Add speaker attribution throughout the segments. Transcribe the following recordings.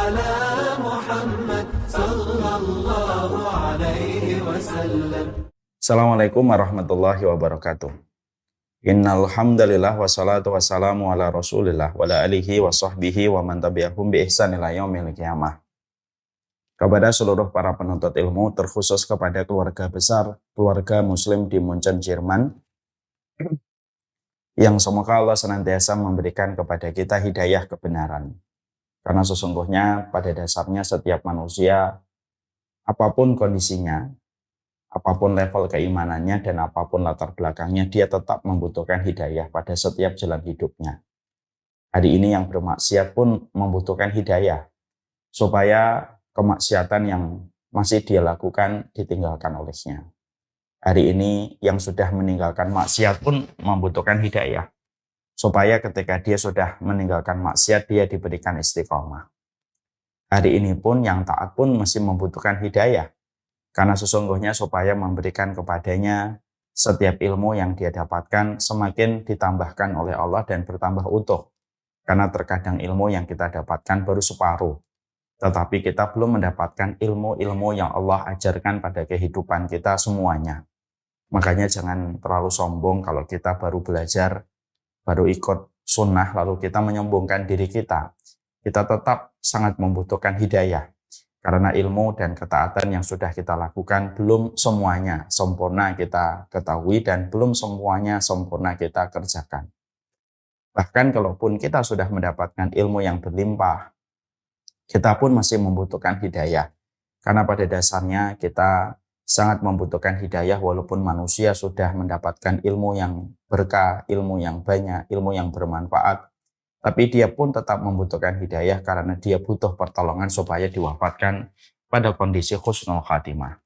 Speaker 1: على محمد صلى الله عليه وسلم.
Speaker 2: Assalamualaikum warahmatullahi wabarakatuh. Innal hamdalillah wassalatu wassalamu ala Rasulillah wa ala alihi wa sahbihi wa man tabi'ahum bi ihsan ila yaumil qiyamah. Kepada seluruh para penuntut ilmu, terkhusus kepada keluarga besar, keluarga muslim di Munchen, Jerman, yang semoga Allah senantiasa memberikan kepada kita hidayah kebenaran. Karena sesungguhnya pada dasarnya setiap manusia, apapun kondisinya, apapun level keimanannya dan apapun latar belakangnya, dia tetap membutuhkan hidayah pada setiap jalan hidupnya. Hari ini yang bermaksiat pun membutuhkan hidayah, supaya kemaksiatan yang masih dia lakukan ditinggalkan olehnya. Hari ini yang sudah meninggalkan maksiat pun membutuhkan hidayah, supaya ketika dia sudah meninggalkan maksiat, dia diberikan istiqomah. Hari ini pun yang taat pun masih membutuhkan hidayah, karena sesungguhnya supaya memberikan kepadanya setiap ilmu yang dia dapatkan semakin ditambahkan oleh Allah dan bertambah utuh. Karena terkadang ilmu yang kita dapatkan baru separuh. Tetapi kita belum mendapatkan ilmu-ilmu yang Allah ajarkan pada kehidupan kita semuanya. Makanya jangan terlalu sombong kalau kita baru belajar, baru ikut sunnah, lalu kita menyombongkan diri kita. Kita tetap sangat membutuhkan hidayah. Karena ilmu dan ketaatan yang sudah kita lakukan belum semuanya sempurna kita ketahui dan belum semuanya sempurna kita kerjakan. Bahkan kalaupun kita sudah mendapatkan ilmu yang berlimpah, kita pun masih membutuhkan hidayah. Karena pada dasarnya kita sangat membutuhkan hidayah walaupun manusia sudah mendapatkan ilmu yang berkah, ilmu yang banyak, ilmu yang bermanfaat. Tapi dia pun tetap membutuhkan hidayah karena dia butuh pertolongan supaya diwafatkan pada kondisi husnul khatimah.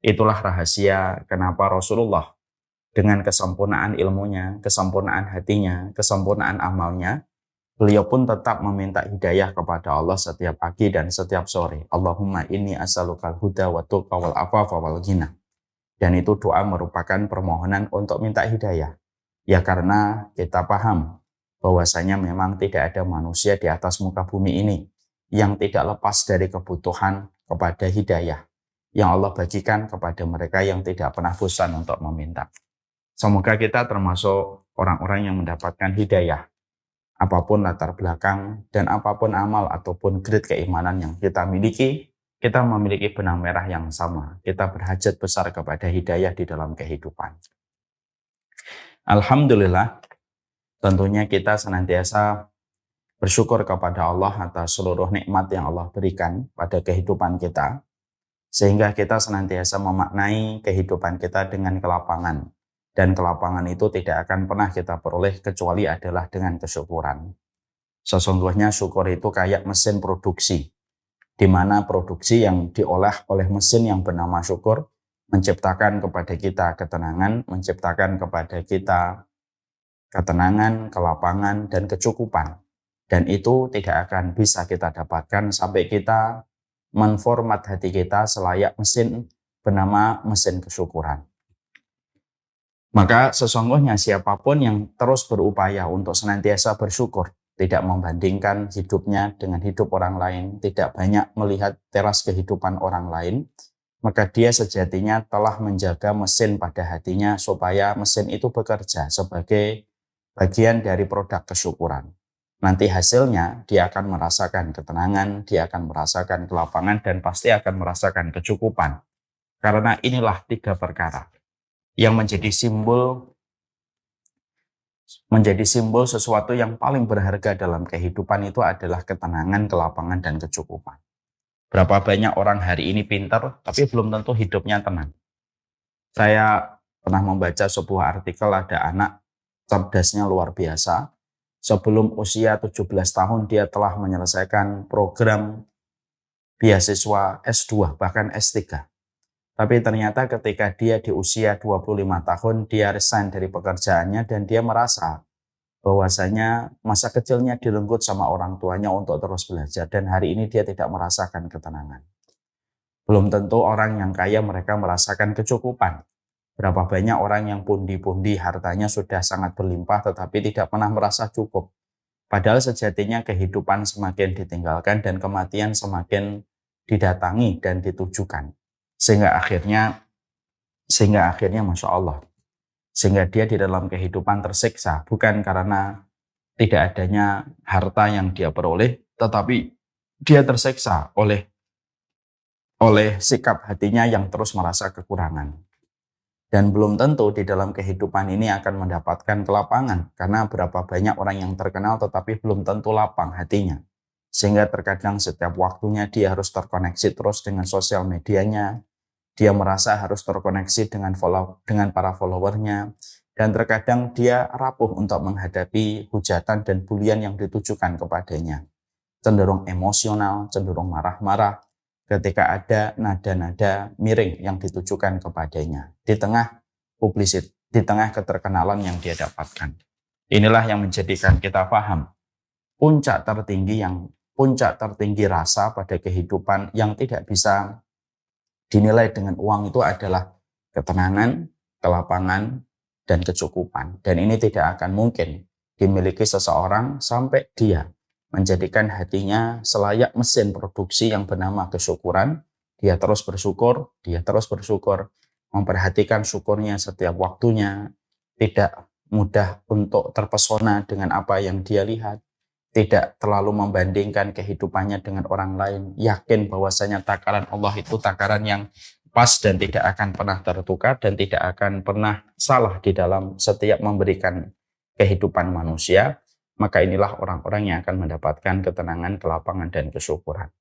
Speaker 2: Itulah rahasia kenapa Rasulullah dengan kesempurnaan ilmunya, kesempurnaan hatinya, kesempurnaan amalnya, beliau pun tetap meminta hidayah kepada Allah setiap pagi dan setiap sore. Allahumma inni as'alukal huda wa tuqa wal afafa wal ghina. Dan itu doa merupakan permohonan untuk minta hidayah. Ya karena kita paham bahwasanya memang tidak ada manusia di atas muka bumi ini yang tidak lepas dari kebutuhan kepada hidayah yang Allah bagikan kepada mereka yang tidak pernah bosan untuk meminta. Semoga kita termasuk orang-orang yang mendapatkan hidayah. Apapun latar belakang dan apapun amal ataupun grade keimanan yang kita miliki, kita memiliki benang merah yang sama. Kita berhajat besar kepada hidayah di dalam kehidupan. Alhamdulillah, tentunya kita senantiasa bersyukur kepada Allah atas seluruh nikmat yang Allah berikan pada kehidupan kita, sehingga kita senantiasa memaknai kehidupan kita dengan kelapangan, dan kelapangan itu tidak akan pernah kita peroleh kecuali adalah dengan kesyukuran. Sesungguhnya syukur itu kayak mesin produksi, di mana produksi yang diolah oleh mesin yang bernama syukur menciptakan kepada kita ketenangan, menciptakan kepada kita ketenangan, kelapangan, dan kecukupan. Dan itu tidak akan bisa kita dapatkan sampai kita menformat hati kita selayak mesin bernama mesin kesyukuran. Maka sesungguhnya siapapun yang terus berupaya untuk senantiasa bersyukur, tidak membandingkan hidupnya dengan hidup orang lain, tidak banyak melihat teras kehidupan orang lain, maka dia sejatinya telah menjaga mesin pada hatinya supaya mesin itu bekerja sebagai bagian dari produk kesyukuran. Nanti hasilnya dia akan merasakan ketenangan, dia akan merasakan kelapangan, dan pasti akan merasakan kecukupan. Karena inilah tiga perkara yang menjadi simbol sesuatu yang paling berharga dalam kehidupan itu adalah ketenangan, kelapangan, dan kecukupan. Berapa banyak orang hari ini pintar, tapi belum tentu hidupnya tenang. Saya pernah membaca sebuah artikel, ada anak cerdasnya luar biasa. Sebelum usia 17 tahun dia telah menyelesaikan program beasiswa S2 bahkan S3. Tapi ternyata ketika dia di usia 25 tahun dia resign dari pekerjaannya dan dia merasa bahwasanya masa kecilnya direnggut sama orang tuanya untuk terus belajar dan hari ini dia tidak merasakan ketenangan. Belum tentu orang yang kaya mereka merasakan kecukupan. Berapa banyak orang yang pundi-pundi hartanya sudah sangat berlimpah tetapi tidak pernah merasa cukup. Padahal sejatinya kehidupan semakin ditinggalkan dan kematian semakin didatangi dan ditujukan. Sehingga akhirnya Masya Allah, sehingga dia di dalam kehidupan tersiksa, bukan karena tidak adanya harta yang dia peroleh, tetapi dia tersiksa oleh sikap hatinya yang terus merasa kekurangan. Dan belum tentu di dalam kehidupan ini akan mendapatkan kelapangan, karena berapa banyak orang yang terkenal tetapi belum tentu lapang hatinya. Sehingga terkadang setiap waktunya dia harus terkoneksi terus dengan sosial medianya, dia merasa harus terkoneksi dengan para followernya, dan terkadang dia rapuh untuk menghadapi hujatan dan bulian yang ditujukan kepadanya. Cenderung emosional, cenderung marah-marah, ketika ada nada-nada miring yang ditujukan kepadanya di tengah di tengah keterkenalan yang dia dapatkan. Inilah yang menjadikan kita paham puncak tertinggi rasa pada kehidupan yang tidak bisa dinilai dengan uang itu adalah ketenangan, kelapangan, dan kecukupan. Dan ini tidak akan mungkin dimiliki seseorang sampai dia menjadikan hatinya selayak mesin produksi yang bernama kesyukuran. Dia terus bersyukur, memperhatikan syukurnya setiap waktunya, tidak mudah untuk terpesona dengan apa yang dia lihat, tidak terlalu membandingkan kehidupannya dengan orang lain, yakin bahwasanya takaran Allah itu takaran yang pas dan tidak akan pernah tertukar dan tidak akan pernah salah di dalam setiap memberikan kehidupan manusia. Maka inilah orang-orang yang akan mendapatkan ketenangan, kelapangan, dan kesyukuran.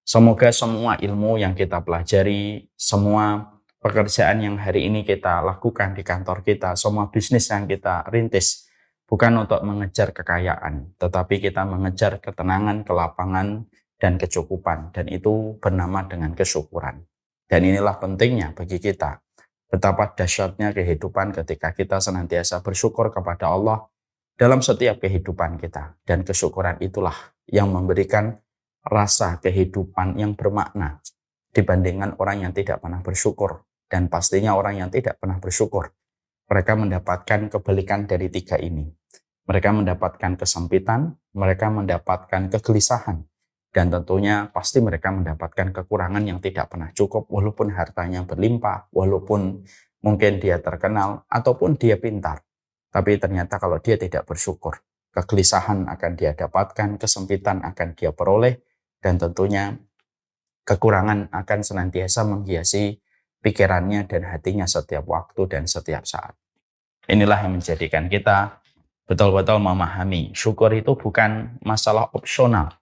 Speaker 2: Semoga semua ilmu yang kita pelajari, semua pekerjaan yang hari ini kita lakukan di kantor kita, semua bisnis yang kita rintis, bukan untuk mengejar kekayaan, tetapi kita mengejar ketenangan, kelapangan, dan kecukupan. Dan itu bernama dengan kesyukuran. Dan inilah pentingnya bagi kita. Betapa dahsyatnya kehidupan ketika kita senantiasa bersyukur kepada Allah dalam setiap kehidupan kita. Dan kesyukuran itulah yang memberikan rasa kehidupan yang bermakna dibandingkan orang yang tidak pernah bersyukur. Dan pastinya orang yang tidak pernah bersyukur, mereka mendapatkan kebalikan dari tiga ini. Mereka mendapatkan kesempitan, mereka mendapatkan kegelisahan, dan tentunya pasti mereka mendapatkan kekurangan yang tidak pernah cukup, walaupun hartanya berlimpah, walaupun mungkin dia terkenal, ataupun dia pintar. Tapi ternyata kalau dia tidak bersyukur, kegelisahan akan dia dapatkan, kesempitan akan dia peroleh, dan tentunya kekurangan akan senantiasa menghiasi pikirannya dan hatinya setiap waktu dan setiap saat. Inilah yang menjadikan kita betul-betul memahami syukur itu bukan masalah opsional.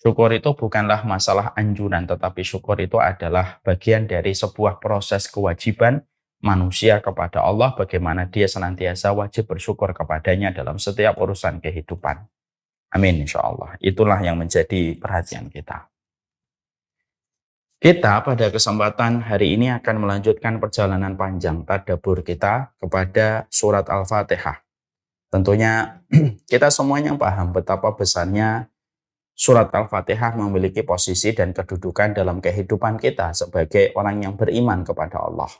Speaker 2: Syukur itu bukanlah masalah anjuran, tetapi syukur itu adalah bagian dari sebuah proses kewajiban manusia kepada Allah, bagaimana dia senantiasa wajib bersyukur kepadanya dalam setiap urusan kehidupan. Amin, insya Allah. Itulah yang menjadi perhatian kita. Kita pada kesempatan hari ini akan melanjutkan perjalanan panjang tadabbur kita kepada surat Al-Fatihah. Tentunya kita semuanya paham betapa besarnya surat Al-Fatihah memiliki posisi dan kedudukan dalam kehidupan kita sebagai orang yang beriman kepada Allah.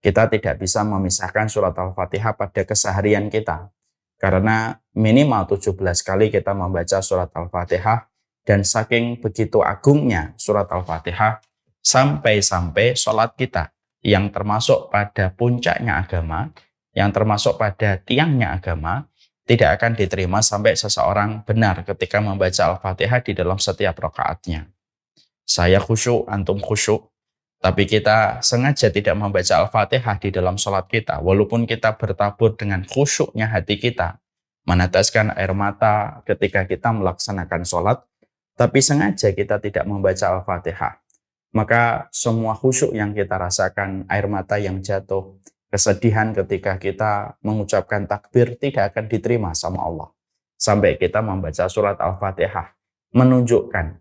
Speaker 2: Kita tidak bisa memisahkan surat Al-Fatihah pada keseharian kita. Karena minimal 17 kali kita membaca surat Al-Fatihah, dan saking begitu agungnya surat Al-Fatihah, sampai-sampai sholat kita yang termasuk pada puncaknya agama, yang termasuk pada tiangnya agama, tidak akan diterima sampai seseorang benar ketika membaca Al-Fatihah di dalam setiap rakaatnya. Saya khusyuk, antum khusyuk, tapi kita sengaja tidak membaca Al-Fatihah di dalam sholat kita, walaupun kita bertabur dengan khusyuknya hati kita, meneteskan air mata ketika kita melaksanakan sholat, tapi sengaja kita tidak membaca Al-Fatihah. Maka semua khusyuk yang kita rasakan, air mata yang jatuh, kesedihan ketika kita mengucapkan takbir tidak akan diterima sama Allah. Sampai kita membaca surat Al-Fatihah, menunjukkan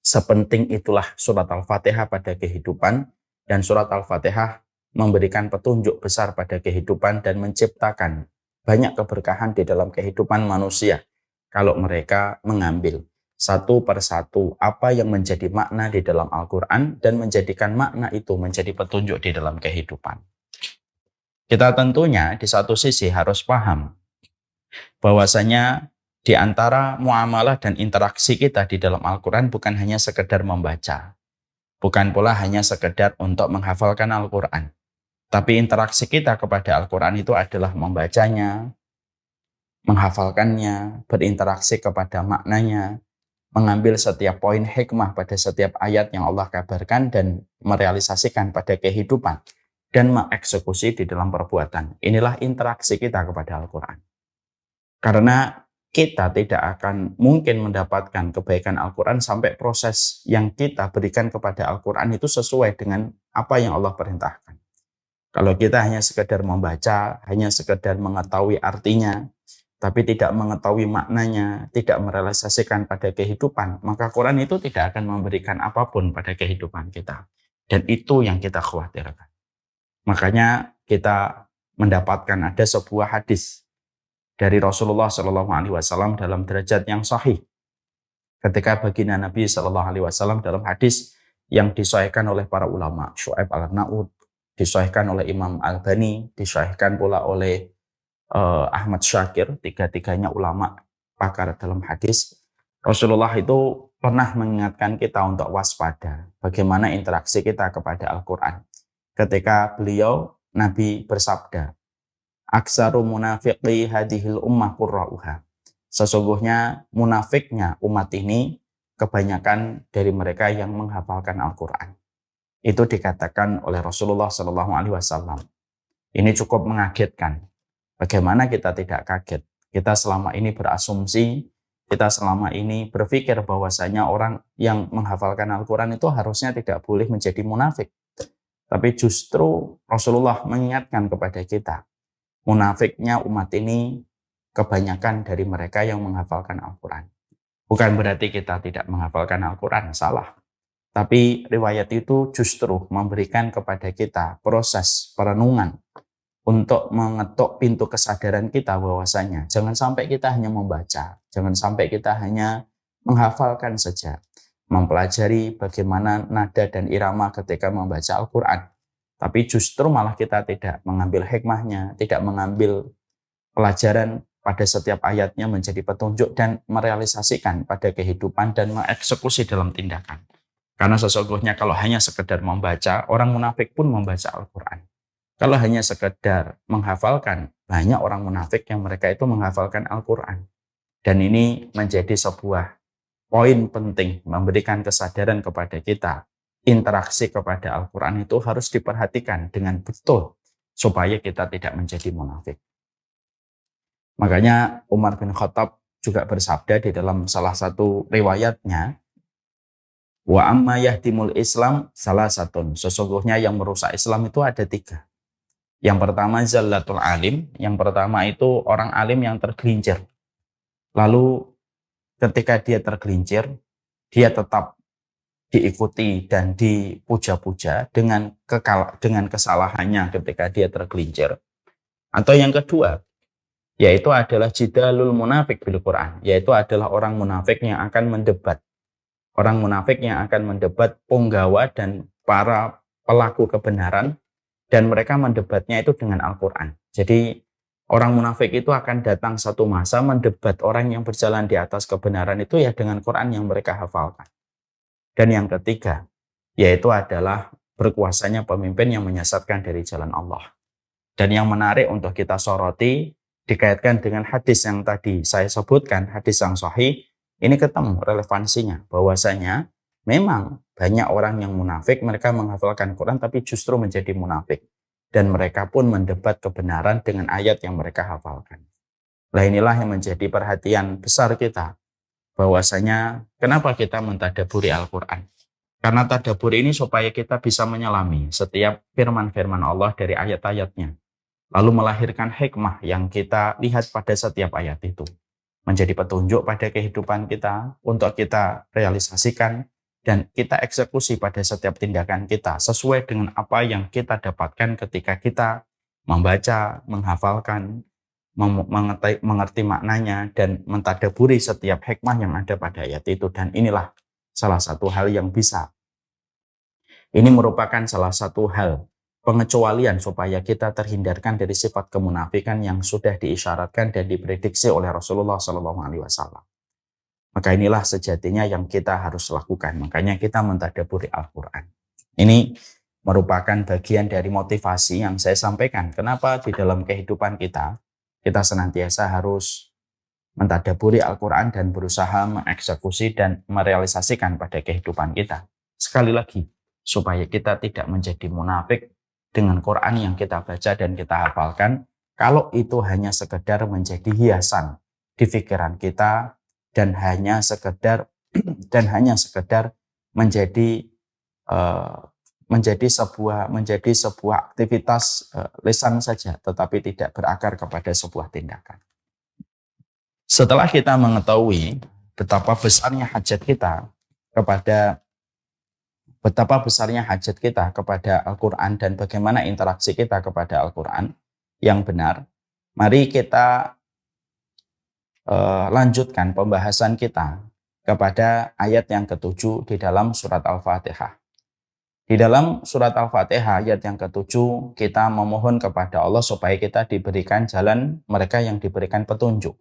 Speaker 2: sepenting itulah surat Al-Fatihah pada kehidupan, dan surat Al-Fatihah memberikan petunjuk besar pada kehidupan dan menciptakan banyak keberkahan di dalam kehidupan manusia kalau mereka mengambil satu persatu apa yang menjadi makna di dalam Al-Quran dan menjadikan makna itu menjadi petunjuk di dalam kehidupan. Kita tentunya di satu sisi harus paham bahwasanya Di antara muamalah dan interaksi kita di dalam Al-Quran bukan hanya sekedar membaca, bukan pula hanya sekedar untuk menghafalkan Al-Quran. Tapi interaksi kita kepada Al-Quran itu adalah membacanya, menghafalkannya, berinteraksi kepada maknanya, mengambil setiap poin hikmah pada setiap ayat yang Allah kabarkan dan merealisasikan pada kehidupan dan mengeksekusi di dalam perbuatan. Inilah interaksi kita kepada Al-Quran. Karena kita tidak akan mungkin mendapatkan kebaikan Al-Quran sampai proses yang kita berikan kepada Al-Quran itu sesuai dengan apa yang Allah perintahkan. Kalau kita hanya sekedar membaca, hanya sekedar mengetahui artinya, tapi tidak mengetahui maknanya, tidak merealisasikan pada kehidupan, maka Quran itu tidak akan memberikan apapun pada kehidupan kita. Dan itu yang kita khawatirkan. Makanya kita mendapatkan ada sebuah hadis dari Rasulullah SAW dalam derajat yang sahih. Ketika baginda Nabi SAW dalam hadis yang disahihkan oleh para ulama, Syu'aib al-Arnaud, disahihkan oleh Imam Al-Bani, disahihkan pula oleh Ahmad Syakir, tiga-tiganya ulama pakar dalam hadis. Rasulullah itu pernah mengingatkan kita untuk waspada bagaimana interaksi kita kepada Al-Quran. Ketika beliau, Nabi bersabda, aksaru munafiqi hadihil ummah qurra'uha. Sesungguhnya munafiknya umat ini kebanyakan dari mereka yang menghafalkan Al-Quran. Itu dikatakan oleh Rasulullah SAW. Ini cukup mengagetkan. Bagaimana kita tidak kaget? Kita selama ini berasumsi, kita selama ini berpikir bahwasanya orang yang menghafalkan Al-Quran itu harusnya tidak boleh menjadi munafik. Tapi justru Rasulullah mengingatkan kepada kita, munafiknya umat ini kebanyakan dari mereka yang menghafalkan Al-Quran. Bukan berarti kita tidak menghafalkan Al-Quran, salah. Tapi riwayat itu justru memberikan kepada kita proses perenungan untuk mengetuk pintu kesadaran kita bahwasanya jangan sampai kita hanya membaca, jangan sampai kita hanya menghafalkan saja, mempelajari bagaimana nada dan irama ketika membaca Al-Quran. Tapi justru malah kita tidak mengambil hikmahnya, tidak mengambil pelajaran pada setiap ayatnya menjadi petunjuk dan merealisasikan pada kehidupan dan mengeksekusi dalam tindakan. Karena sesungguhnya kalau hanya sekedar membaca, orang munafik pun membaca Al-Quran. Kalau hanya sekedar menghafalkan, banyak orang munafik yang mereka itu menghafalkan Al-Quran. Dan ini menjadi sebuah poin penting memberikan kesadaran kepada kita. Interaksi kepada Al-Quran itu harus diperhatikan dengan betul supaya kita tidak menjadi munafik. Makanya Umar bin Khattab juga bersabda di dalam salah satu riwayatnya, wa amma yahdimul Islam salah satun. Sesungguhnya yang merusak Islam itu ada 3. Yang pertama zallatul alim, yang pertama itu orang alim yang tergelincir. Lalu ketika dia tergelincir, dia tetap diikuti dan dipuja-puja dengan kesalahannya ketika dia tergelincir. Atau yang kedua, yaitu adalah jidalul munafik bil Quran, yaitu adalah orang munafik yang akan mendebat. Orang munafik yang akan mendebat punggawa dan para pelaku kebenaran, dan mereka mendebatnya itu dengan Al-Quran. Jadi orang munafik itu akan datang satu masa mendebat orang yang berjalan di atas kebenaran itu ya dengan Quran yang mereka hafalkan. Dan yang ketiga, yaitu adalah berkuasanya pemimpin yang menyesatkan dari jalan Allah. Dan yang menarik untuk kita soroti, dikaitkan dengan hadis yang tadi saya sebutkan, hadis yang sahih, ini ketemu relevansinya, bahwasanya memang banyak orang yang munafik, mereka menghafalkan Quran tapi justru menjadi munafik. Dan mereka pun mendebat kebenaran dengan ayat yang mereka hafalkan. Nah inilah yang menjadi perhatian besar kita, bahwasanya kenapa kita mentadaburi Al-Quran. Karena tadabur ini supaya kita bisa menyelami setiap firman-firman Allah dari ayat-ayatnya. Lalu melahirkan hikmah yang kita lihat pada setiap ayat itu. Menjadi petunjuk pada kehidupan kita untuk kita realisasikan dan kita eksekusi pada setiap tindakan kita sesuai dengan apa yang kita dapatkan ketika kita membaca, menghafalkan, mengerti maknanya dan mentadaburi setiap hikmah yang ada pada ayat itu. Dan inilah salah satu hal yang bisa. Ini merupakan salah satu hal pengecualian supaya kita terhindarkan dari sifat kemunafikan yang sudah diisyaratkan dan diprediksi oleh Rasulullah SAW. Maka inilah sejatinya yang kita harus lakukan. Makanya kita mentadabburi Al-Quran. Ini merupakan bagian dari motivasi yang saya sampaikan. Kenapa di dalam kehidupan kita senantiasa harus mentadabburi Al-Quran dan berusaha mengeksekusi dan merealisasikan pada kehidupan kita. Sekali lagi, supaya kita tidak menjadi munafik dengan Quran yang kita baca dan kita hafalkan, kalau itu hanya sekedar menjadi hiasan di pikiran kita dan hanya sekedar menjadi sebuah aktivitas lisan saja, tetapi tidak berakar kepada sebuah tindakan. Setelah kita mengetahui betapa besarnya hajat kita kepada Al-Quran dan bagaimana interaksi kita kepada Al-Quran yang benar, mari kita lanjutkan pembahasan kita kepada ayat yang ke-7 di dalam surat Al-Fatihah. Di dalam surat Al-Fatihah ayat yang ke-7 kita memohon kepada Allah supaya kita diberikan jalan mereka yang diberikan petunjuk.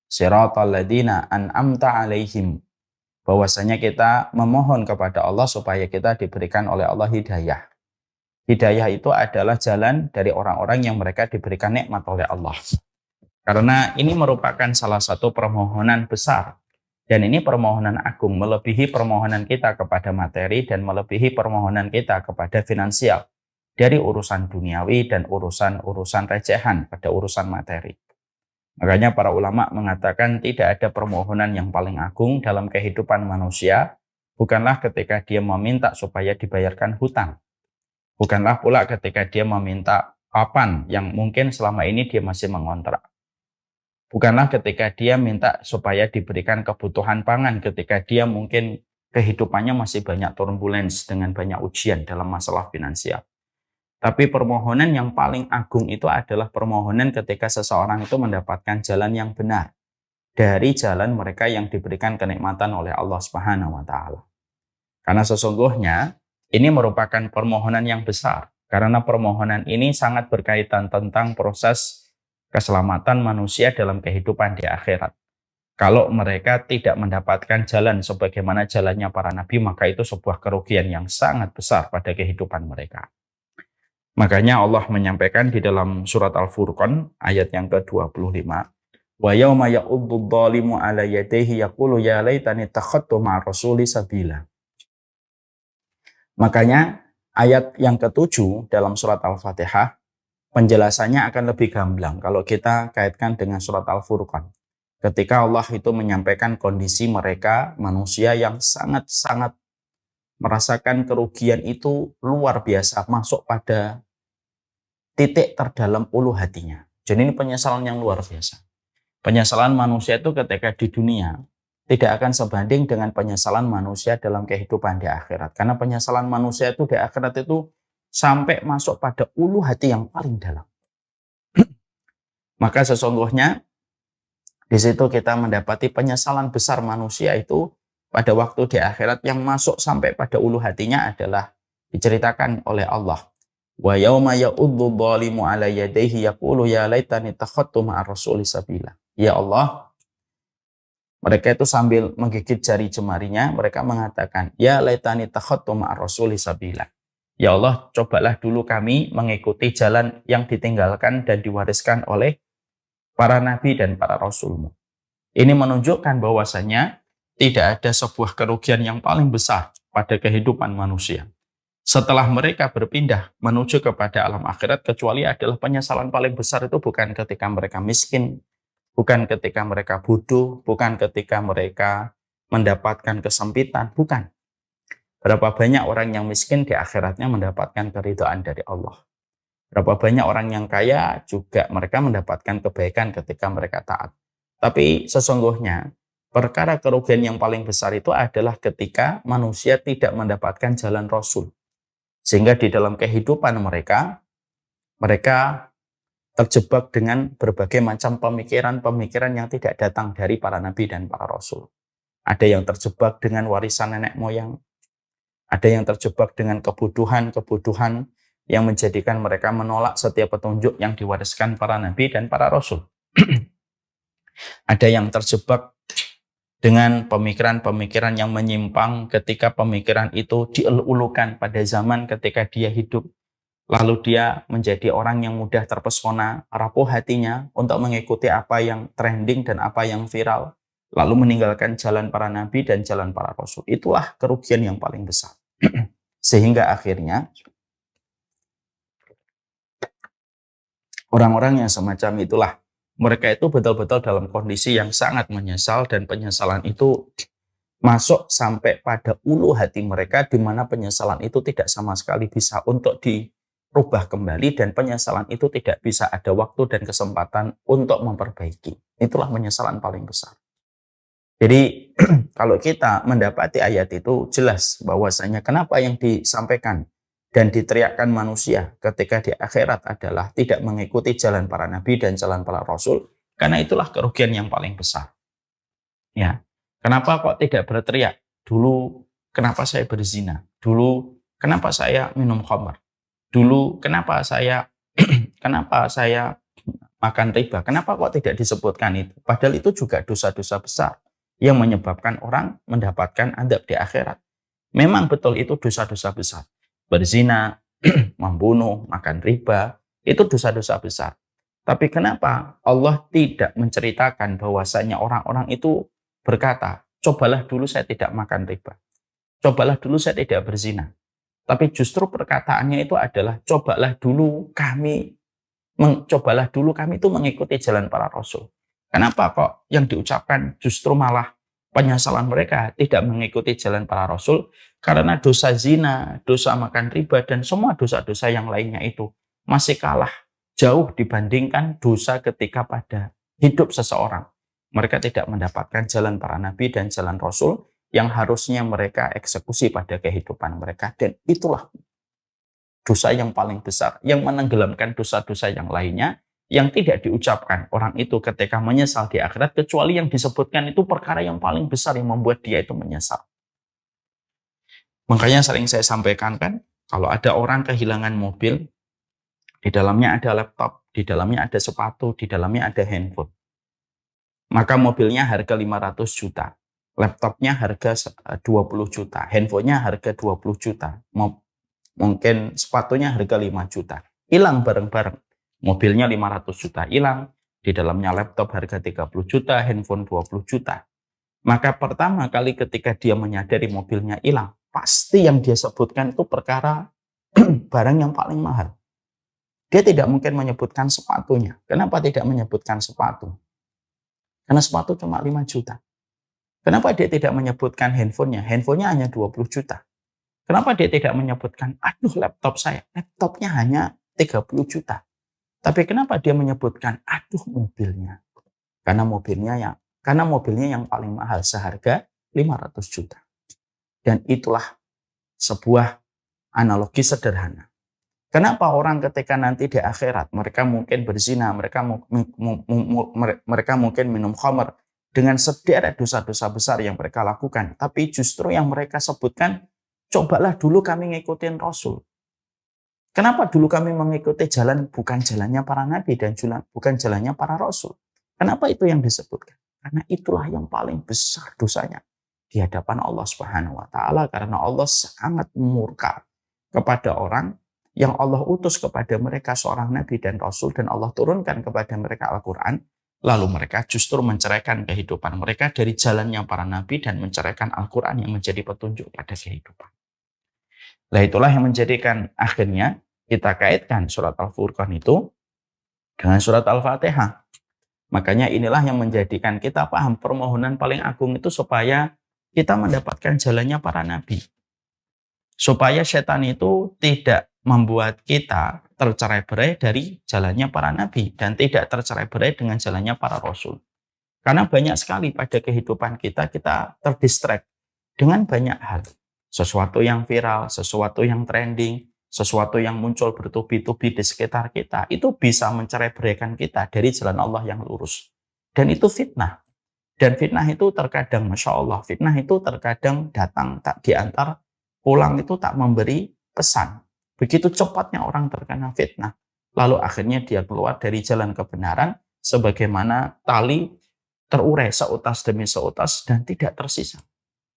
Speaker 2: Siratal ladzina an'amta alaihim. Bahwasanya kita memohon kepada Allah supaya kita diberikan oleh Allah hidayah. Hidayah itu adalah jalan dari orang-orang yang mereka diberikan nikmat oleh Allah. Karena ini merupakan salah satu permohonan besar. Dan ini permohonan agung, melebihi permohonan kita kepada materi dan melebihi permohonan kita kepada finansial. Dari urusan duniawi dan urusan recehan pada urusan materi. Makanya para ulama mengatakan tidak ada permohonan yang paling agung dalam kehidupan manusia, bukanlah ketika dia meminta supaya dibayarkan hutang. Bukanlah pula ketika dia meminta papan yang mungkin selama ini dia masih mengontrak. Bukanlah ketika dia minta supaya diberikan kebutuhan pangan ketika dia mungkin kehidupannya masih banyak turbulence dengan banyak ujian dalam masalah finansial. Tapi permohonan yang paling agung itu adalah permohonan ketika seseorang itu mendapatkan jalan yang benar dari jalan mereka yang diberikan kenikmatan oleh Allah Subhanahu wa taala. Karena sesungguhnya ini merupakan permohonan yang besar karena permohonan ini sangat berkaitan tentang proses keselamatan manusia dalam kehidupan di akhirat. Kalau mereka tidak mendapatkan jalan sebagaimana jalannya para nabi, maka itu sebuah kerugian yang sangat besar pada kehidupan mereka. Makanya Allah menyampaikan di dalam surat Al-Furqan ayat yang ke-25, wa yauma ya'uddu dhalimu 'ala yadayhi yaqulu ya laitani takhadtu ma'ar rasuli sabila. Makanya ayat yang ke-7 dalam surat Al-Fatihah penjelasannya akan lebih gamblang kalau kita kaitkan dengan surat Al-Furqan. Ketika Allah itu menyampaikan kondisi mereka manusia yang sangat-sangat merasakan kerugian itu luar biasa, masuk pada titik terdalam ulu hatinya. Jadi ini penyesalan yang luar biasa. Penyesalan manusia itu ketika di dunia tidak akan sebanding dengan penyesalan manusia dalam kehidupan di akhirat. Karena penyesalan manusia itu di akhirat itu sampai masuk pada ulu hati yang paling dalam. Maka sesungguhnya di situ kita mendapati penyesalan besar manusia itu pada waktu di akhirat yang masuk sampai pada ulu hatinya adalah diceritakan oleh Allah. Wa yauma ya'uddu dhalimu 'ala yadayhi yaqulu ya laitani takhadtu ma'ar rasuli sabila. Ya Allah, mereka itu sambil menggigit jari jemarinya, mereka mengatakan, ya laitani takhadtu ma'ar rasuli sabila. Ya Allah, cobalah dulu kami mengikuti jalan yang ditinggalkan dan diwariskan oleh para nabi dan para rasulmu. Ini menunjukkan bahwasanya tidak ada sebuah kerugian yang paling besar pada kehidupan manusia setelah mereka berpindah menuju kepada alam akhirat, kecuali adalah penyesalan paling besar itu bukan ketika mereka miskin, bukan ketika mereka bodoh, bukan ketika mereka mendapatkan kesempitan, bukan. Berapa banyak orang yang miskin di akhiratnya mendapatkan keridhaan dari Allah. Berapa banyak orang yang kaya juga mereka mendapatkan kebaikan ketika mereka taat. Tapi sesungguhnya perkara kerugian yang paling besar itu adalah ketika manusia tidak mendapatkan jalan Rasul. Sehingga di dalam kehidupan mereka terjebak dengan berbagai macam pemikiran-pemikiran yang tidak datang dari para nabi dan para rasul. Ada yang terjebak dengan warisan nenek moyang. Ada yang terjebak dengan kebutuhan yang menjadikan mereka menolak setiap petunjuk yang diwariskan para nabi dan para rasul. Ada yang terjebak dengan pemikiran-pemikiran yang menyimpang ketika pemikiran itu dielulukan pada zaman ketika dia hidup. Lalu dia menjadi orang yang mudah terpesona, rapuh hatinya untuk mengikuti apa yang trending dan apa yang viral. Lalu meninggalkan jalan para nabi dan jalan para rasul. Itulah kerugian yang paling besar. Sehingga akhirnya orang-orang yang semacam itulah, mereka itu betul-betul dalam kondisi yang sangat menyesal, dan penyesalan itu masuk sampai pada ulu hati mereka, di mana penyesalan itu tidak sama sekali bisa untuk dirubah kembali, dan penyesalan itu tidak bisa ada waktu dan kesempatan untuk memperbaiki. Itulah penyesalan paling besar. Jadi kalau kita mendapati ayat itu, jelas bahwasanya kenapa yang disampaikan dan diteriakkan manusia ketika di akhirat adalah tidak mengikuti jalan para nabi dan jalan para rasul, karena itulah kerugian yang paling besar. Ya, kenapa kok tidak berteriak? Dulu kenapa saya berzina? Dulu kenapa saya minum khamr? Dulu kenapa saya makan riba? Kenapa kok tidak disebutkan itu? Padahal itu juga dosa-dosa besar yang menyebabkan orang mendapatkan adab di akhirat. Memang betul itu dosa-dosa besar. Berzina, membunuh, makan riba, itu dosa-dosa besar. Tapi kenapa Allah tidak menceritakan bahwasanya orang-orang itu berkata, cobalah dulu saya tidak makan riba, cobalah dulu saya tidak berzina. Tapi justru perkataannya itu adalah cobalah dulu kami itu mengikuti jalan para rasul. Kenapa kok yang diucapkan justru malah penyesalan mereka tidak mengikuti jalan para rasul? Karena dosa zina, dosa makan riba, dan semua dosa-dosa yang lainnya itu masih kalah jauh dibandingkan dosa ketika pada hidup seseorang. Mereka tidak mendapatkan jalan para nabi dan jalan rasul yang harusnya mereka eksekusi pada kehidupan mereka. Dan itulah dosa yang paling besar, yang menenggelamkan dosa-dosa yang lainnya, yang tidak diucapkan orang itu ketika menyesal di akhirat, kecuali yang disebutkan itu perkara yang paling besar yang membuat dia itu menyesal. Makanya sering saya sampaikan kan, kalau ada orang kehilangan mobil, di dalamnya ada laptop, di dalamnya ada sepatu, di dalamnya ada handphone. Maka mobilnya harga 500 juta, laptopnya harga 20 juta, handphonenya harga 20 juta, mungkin sepatunya harga 5 juta. Hilang bareng-bareng. Mobilnya 500 juta hilang, di dalamnya laptop harga 30 juta, handphone 20 juta. Maka pertama kali ketika dia menyadari mobilnya hilang, pasti yang dia sebutkan itu perkara barang yang paling mahal. Dia tidak mungkin menyebutkan sepatunya. Kenapa tidak menyebutkan sepatu? Karena sepatu cuma 5 juta. Kenapa dia tidak menyebutkan handphonenya? Handphonenya hanya 20 juta. Kenapa dia tidak menyebutkan, aduh laptop saya, laptopnya hanya 30 juta. Tapi kenapa dia menyebutkan, aduh mobilnya? Karena mobilnya yang paling mahal, seharga 500 juta. Dan itulah sebuah analogi sederhana. Kenapa orang ketika nanti di akhirat, mereka mungkin berzina, mereka mungkin minum khamr, dengan sederet dosa-dosa besar yang mereka lakukan. Tapi justru yang mereka sebutkan, cobalah dulu kami ngikutin Rasul. Kenapa dulu kami mengikuti jalan bukan jalannya para nabi dan bukan jalannya para rasul? Kenapa itu yang disebutkan? Karena itulah yang paling besar dosanya di hadapan Allah Subhanahu wa taala, karena Allah sangat murka kepada orang yang Allah utus kepada mereka seorang nabi dan rasul, dan Allah turunkan kepada mereka Al-Qur'an, lalu mereka justru menceraikan kehidupan mereka dari jalannya para nabi dan menceraikan Al-Qur'an yang menjadi petunjuk pada kehidupan. Nah, itulah yang menjadikan akhirnya kita kaitkan surat Al-Furqan itu dengan surat Al-Fatihah. Makanya inilah yang menjadikan kita paham permohonan paling agung itu supaya kita mendapatkan jalannya para nabi. Supaya setan itu tidak membuat kita tercerai-berai dari jalannya para nabi dan tidak tercerai-berai dengan jalannya para rasul. Karena banyak sekali pada kehidupan kita terdistract dengan banyak hal. Sesuatu yang viral, sesuatu yang trending, sesuatu yang muncul bertubi-tubi di sekitar kita, itu bisa mencerai-beraikan kita dari jalan Allah yang lurus. Dan itu fitnah. Dan fitnah itu terkadang, Masya Allah, fitnah itu terkadang datang tak diantar, pulang itu tak memberi pesan. begitu cepatnya orang terkena fitnah. Lalu akhirnya dia keluar dari jalan kebenaran sebagaimana tali terurai seutas demi seutas dan tidak tersisa.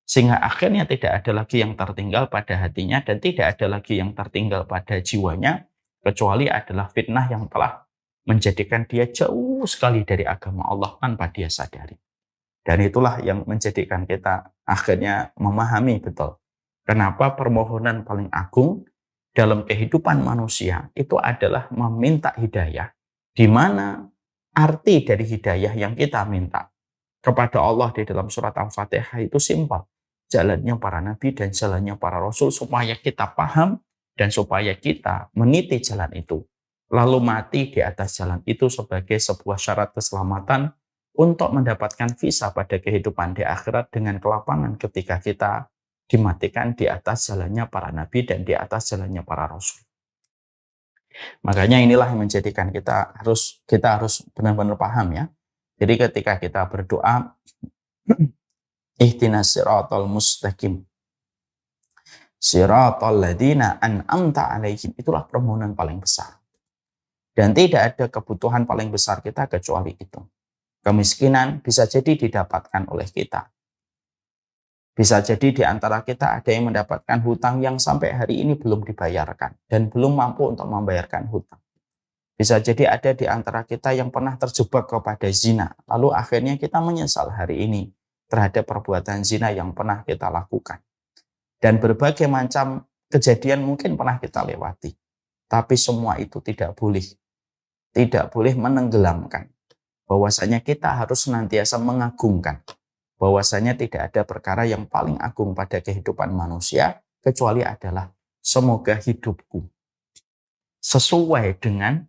Speaker 2: Sehingga akhirnya tidak ada lagi yang tertinggal pada hatinya dan tidak ada lagi yang tertinggal pada jiwanya, kecuali adalah fitnah yang telah menjadikan dia jauh sekali dari agama Allah tanpa dia sadari. Dan itulah yang menjadikan kita akhirnya memahami betul kenapa permohonan paling agung dalam kehidupan manusia itu adalah meminta hidayah, di mana arti dari hidayah yang kita minta kepada Allah di dalam surat Al-Fatihah itu simpel. Jalannya para nabi dan jalannya para rasul supaya kita paham dan supaya kita meniti jalan itu. Lalu mati di atas jalan itu sebagai sebuah syarat keselamatan untuk mendapatkan visa pada kehidupan di akhirat dengan kelapangan ketika kita dimatikan di atas jalannya para nabi dan di atas jalannya para rasul. Makanya inilah yang menjadikan kita harus benar-benar paham ya. Jadi ketika kita berdoa ihdinas siratal mustaqim siratal ladzina an'amta 'alaihim, itulah permohonan paling besar. Dan tidak ada kebutuhan paling besar kita kecuali itu. Kemiskinan bisa jadi didapatkan oleh kita. Bisa jadi di antara kita ada yang mendapatkan hutang yang sampai hari ini belum dibayarkan dan belum mampu untuk membayarkan hutang. Bisa jadi ada di antara kita yang pernah terjebak kepada zina, lalu akhirnya kita menyesal hari ini terhadap perbuatan zina yang pernah kita lakukan. Dan berbagai macam kejadian mungkin pernah kita lewati. Tapi semua itu tidak boleh menenggelamkan bahwasanya kita harus senantiasa mengagungkan bahwasanya tidak ada perkara yang paling agung pada kehidupan manusia kecuali adalah semoga hidupku sesuai dengan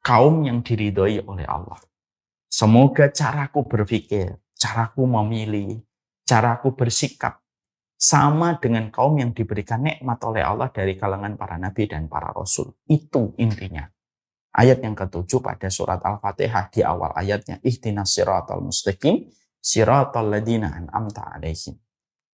Speaker 2: kaum yang diridhoi oleh Allah. Semoga caraku berpikir, caraku memilih, caraku bersikap sama dengan kaum yang diberikan nikmat oleh Allah dari kalangan para nabi dan para rasul. Itu intinya. Ayat yang ke-7 pada surat Al-Fatihah di awal ayatnya, ihdinas siratal mustaqim siratal ladzina an'amta 'alaihim.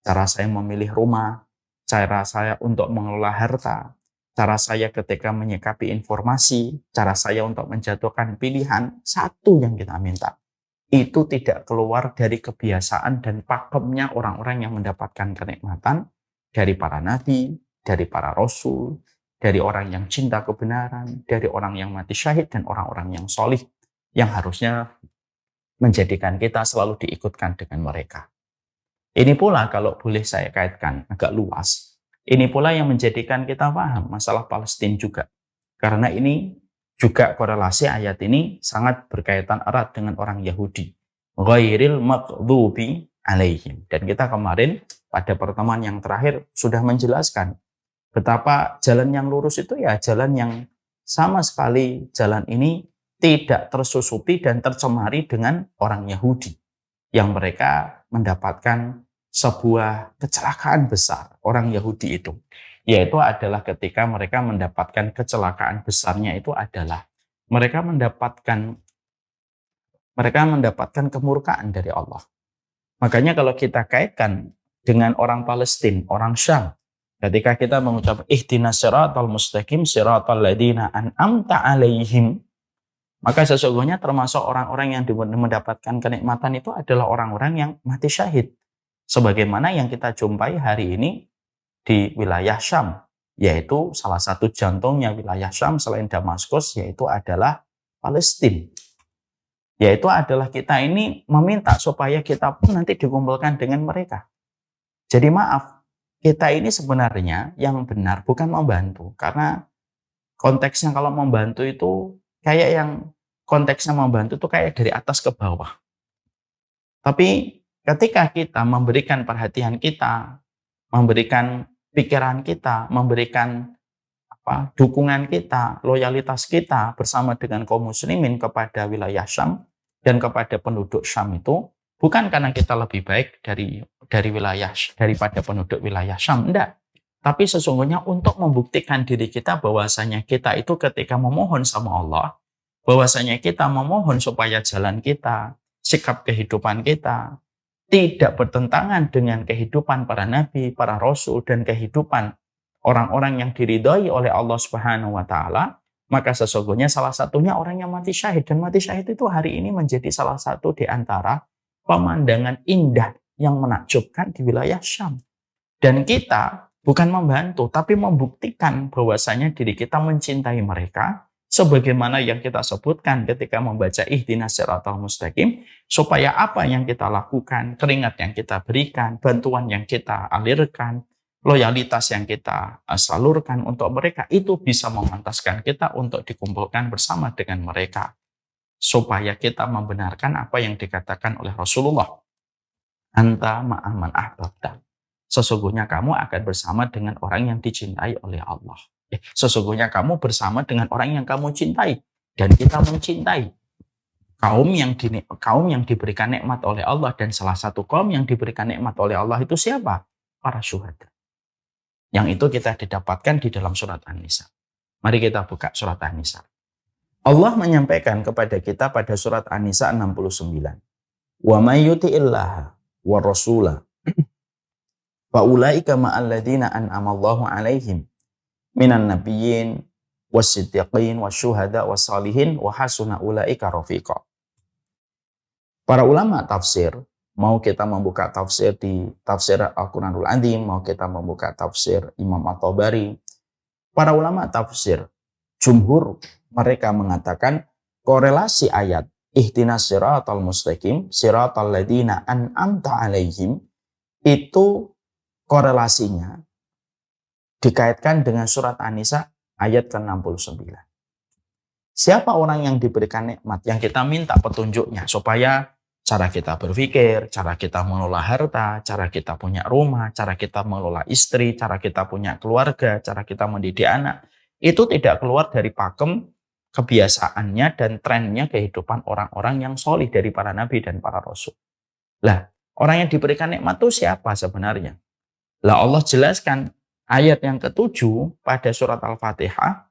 Speaker 2: Cara saya memilih rumah, cara saya untuk mengelola harta, cara saya ketika menyikapi informasi, cara saya untuk menjatuhkan pilihan, satu yang kita minta. Itu tidak keluar dari kebiasaan dan pakemnya orang-orang yang mendapatkan kenikmatan dari para nabi, dari para rasul, dari orang yang cinta kebenaran, dari orang yang mati syahid dan orang-orang yang solih yang harusnya menjadikan kita selalu diikutkan dengan mereka. Ini pula kalau boleh saya kaitkan agak luas, ini pula yang menjadikan kita paham masalah Palestina juga. Karena ini juga korelasi ayat ini sangat berkaitan erat dengan orang Yahudi. Ghairil maghdubi alaihim. Dan kita kemarin pada pertemuan yang terakhir sudah menjelaskan betapa jalan yang lurus itu ya jalan yang sama sekali jalan ini tidak tersusupi dan tercemari dengan orang Yahudi yang mereka mendapatkan sebuah kecelakaan besar orang Yahudi itu, yaitu adalah ketika mereka mendapatkan kecelakaan besarnya itu adalah mereka mendapatkan kemurkaan dari Allah. Makanya kalau kita kaitkan dengan orang Palestina, orang Syam, ketika kita mengucap ihdinas siratal mustaqim siratal ladzina an'amta 'alaihim, maka sesungguhnya termasuk orang-orang yang mendapatkan kenikmatan itu adalah orang-orang yang mati syahid. Sebagaimana yang kita jumpai hari ini di wilayah Syam, yaitu salah satu jantungnya wilayah Syam selain Damaskus, yaitu adalah Palestina. Yaitu adalah kita ini meminta supaya kita pun nanti dikumpulkan dengan mereka. Jadi maaf, kita ini sebenarnya yang benar bukan membantu. Karena konteksnya kalau membantu itu konteksnya membantu itu kayak dari atas ke bawah. Tapi ketika kita memberikan perhatian kita, memberikan pikiran kita, memberikan dukungan kita, loyalitas kita bersama dengan kaum muslimin kepada wilayah Syam dan kepada penduduk Syam itu, bukan karena kita lebih baik daripada penduduk wilayah Syam, enggak. Tapi sesungguhnya untuk membuktikan diri kita bahwasanya kita itu ketika memohon sama Allah, bahwasanya kita memohon supaya jalan kita, sikap kehidupan kita tidak bertentangan dengan kehidupan para nabi, para rasul, dan kehidupan orang-orang yang diridhai oleh Allah Subhanahu wa taala, maka sesungguhnya salah satunya orang yang mati syahid. Dan mati syahid itu hari ini menjadi salah satu di antara pemandangan indah yang menakjubkan di wilayah Syam. Dan kita bukan membantu, tapi membuktikan bahwasanya diri kita mencintai mereka, sebagaimana yang kita sebutkan ketika membaca ihdinas siratal mustaqim, supaya apa yang kita lakukan, keringat yang kita berikan, bantuan yang kita alirkan, loyalitas yang kita salurkan untuk mereka, itu bisa memantaskan kita untuk dikumpulkan bersama dengan mereka. Supaya kita membenarkan apa yang dikatakan oleh Rasulullah. Anta ma'aman ahbabta. Sesungguhnya kamu akan bersama dengan orang yang dicintai oleh Allah. Sesungguhnya kamu bersama dengan orang yang kamu cintai. Dan kita mencintai kaum yang diberikan nikmat oleh Allah. Dan salah satu kaum yang diberikan nikmat oleh Allah itu siapa? Para syuhada. Yang itu kita didapatkan di dalam surat An-Nisa. Mari kita buka surat An-Nisa. Allah menyampaikan kepada kita pada surat An-Nisa 69. Wa may yuti'illaha wa rasulah fa ulaika ma'al ladzina an'amallahu 'alaihim minan nabiyyin was-siddiqin wasyuhada was-salihin wa hasuna ulaika rafiqa. Para ulama tafsir, mau kita membuka tafsir di tafsir Al-Qur'anul Azim, mau kita membuka tafsir Imam At-Tabari, para ulama tafsir jumhur mereka mengatakan korelasi ayat ihdinas siratal mustaqim siratal ladzina an'amta 'alaihim itu korelasinya dikaitkan dengan surat An-Nisa ayat ke-69. Siapa orang yang diberikan nikmat, yang kita minta petunjuknya supaya cara kita berpikir, cara kita mengelola harta, cara kita punya rumah, cara kita mengelola istri, cara kita punya keluarga, cara kita mendidik anak, itu tidak keluar dari pakem kebiasaannya dan trennya kehidupan orang-orang yang solih dari para nabi dan para rasul. Lah, orang yang diberikan nikmat itu siapa sebenarnya? Lah, Allah jelaskan ayat yang ke-7 pada surat Al-Fatihah.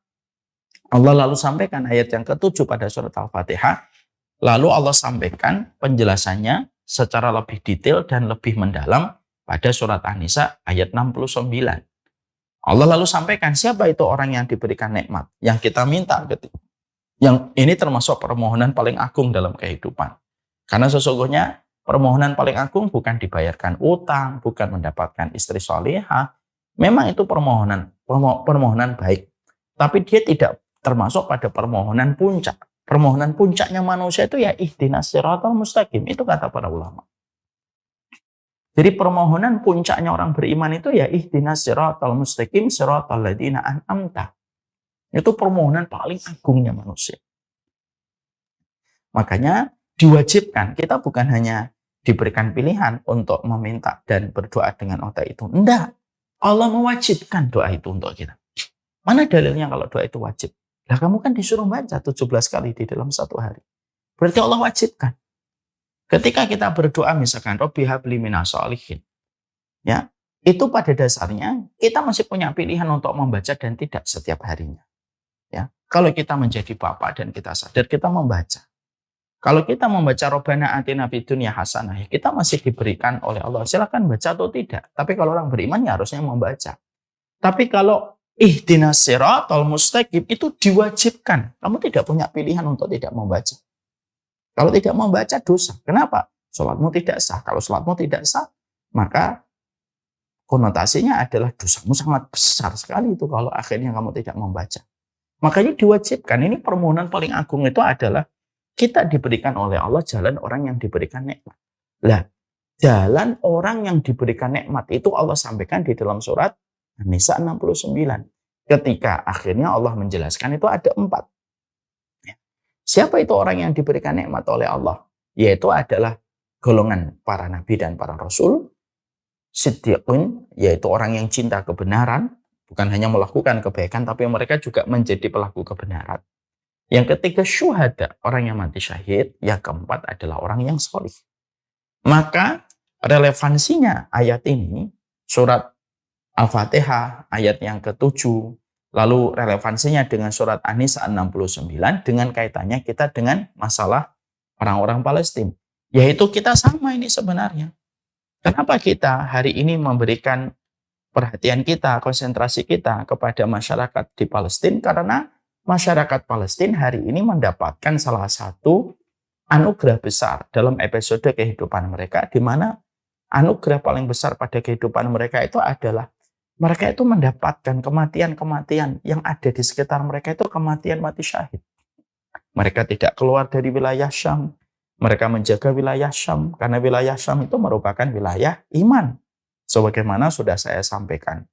Speaker 2: Allah lalu sampaikan ayat yang ke-7 pada surat Al-Fatihah. Lalu Allah sampaikan penjelasannya secara lebih detail dan lebih mendalam pada surat An-Nisa ayat 69. Allah lalu sampaikan siapa itu orang yang diberikan nikmat, yang kita minta. Yang ini termasuk permohonan paling agung dalam kehidupan. Karena sesungguhnya permohonan paling agung bukan dibayarkan utang, bukan mendapatkan istri solehah. Memang itu permohonan baik. Tapi dia tidak termasuk pada permohonan puncak. Permohonan puncaknya manusia itu ya ihdinas siratal mustaqim. Itu kata para ulama. Jadi permohonan puncaknya orang beriman itu ya ihdinas siratal mustaqim siratal ladzina an'amta. Itu permohonan paling agungnya manusia. Makanya diwajibkan, kita bukan hanya diberikan pilihan untuk meminta dan berdoa dengan otak itu. Enggak. Allah mewajibkan doa itu untuk kita. Mana dalilnya kalau doa itu wajib? Lah kamu kan disuruh baca 17 kali di dalam satu hari. Berarti Allah wajibkan. Ketika kita berdoa misalkan Rabbi habli minas sholihin. Ya, itu pada dasarnya kita masih punya pilihan untuk membaca dan tidak setiap harinya. Ya, kalau kita menjadi bapak dan kita sadar kita membaca. Kalau kita membaca Rabbana atina fid dunya hasanah, ya kita masih diberikan oleh Allah. Silakan baca atau tidak. Tapi kalau orang beriman ya harusnya membaca. Tapi kalau ihdinas siratal mustaqim itu diwajibkan. Kamu tidak punya pilihan untuk tidak membaca. Kalau tidak membaca dosa. Kenapa? Salatmu tidak sah. Kalau salatmu tidak sah, maka konotasinya adalah dosamu sangat besar sekali itu kalau akhirnya kamu tidak membaca. Makanya diwajibkan. Ini permohonan paling agung itu adalah kita diberikan oleh Allah jalan orang yang diberikan nikmat. Lah, jalan orang yang diberikan nikmat itu Allah sampaikan di dalam surat An-Nisa 69. Ketika akhirnya Allah menjelaskan itu ada 4. Siapa itu orang yang diberikan nikmat oleh Allah? Yaitu adalah golongan para nabi dan para rasul. Siddiqun, yaitu orang yang cinta kebenaran. Bukan hanya melakukan kebaikan, tapi mereka juga menjadi pelaku kebenaran. Yang ketiga syuhada, orang yang mati syahid. Yang keempat adalah orang yang solih. Maka relevansinya ayat ini, surat Al-Fatihah ayat yang ke-7, lalu relevansinya dengan surat An-Nisa 69 dengan kaitannya kita dengan masalah orang-orang Palestina. Yaitu kita sama ini sebenarnya. Kenapa kita hari ini memberikan perhatian kita, konsentrasi kita kepada masyarakat di Palestina karena masyarakat Palestina hari ini mendapatkan salah satu anugerah besar dalam episode kehidupan mereka, di mana anugerah paling besar pada kehidupan mereka itu adalah mereka itu mendapatkan kematian-kematian yang ada di sekitar mereka itu kematian mati syahid. Mereka tidak keluar dari wilayah Syam. Mereka menjaga wilayah Syam karena wilayah Syam itu merupakan wilayah iman. Sebagaimana sudah saya sampaikan.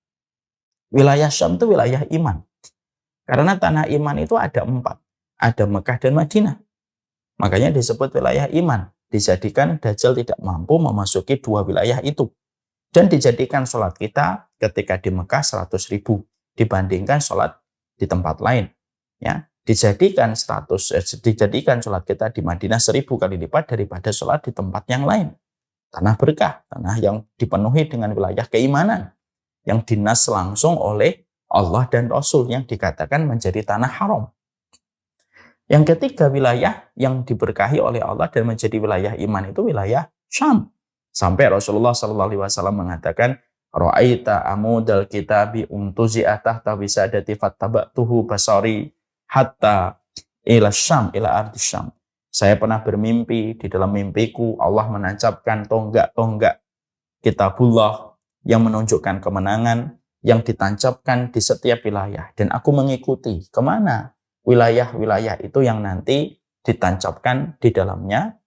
Speaker 2: Wilayah Syam itu wilayah iman. Karena tanah iman itu ada 4. Ada Mekah dan Madinah. Makanya disebut wilayah iman. Dijadikan Dajjal tidak mampu memasuki 2 wilayah itu. Dan dijadikan sholat kita ketika di Mekah 100.000 dibandingkan sholat di tempat lain. Ya, dijadikan sholat kita di Madinah 1000 kali lipat daripada sholat di tempat yang lain. Tanah berkah, tanah yang dipenuhi dengan wilayah keimanan, yang dinas langsung oleh Allah dan Rasul yang dikatakan menjadi tanah haram. Yang ketiga wilayah yang diberkahi oleh Allah dan menjadi wilayah iman itu wilayah Syam. Sampai Rasulullah SAW mengatakan, Ra'aita amudal kitabi umtuzi'ah tahta wisadati fattaba'tuhu basari hatta ila Syam, ila ardi Syam. Saya pernah bermimpi, di dalam mimpiku Allah menancapkan tonggak-tonggak kitabullah yang menunjukkan kemenangan yang ditancapkan di setiap wilayah. Dan aku mengikuti kemana wilayah-wilayah itu yang nanti ditancapkan di dalamnya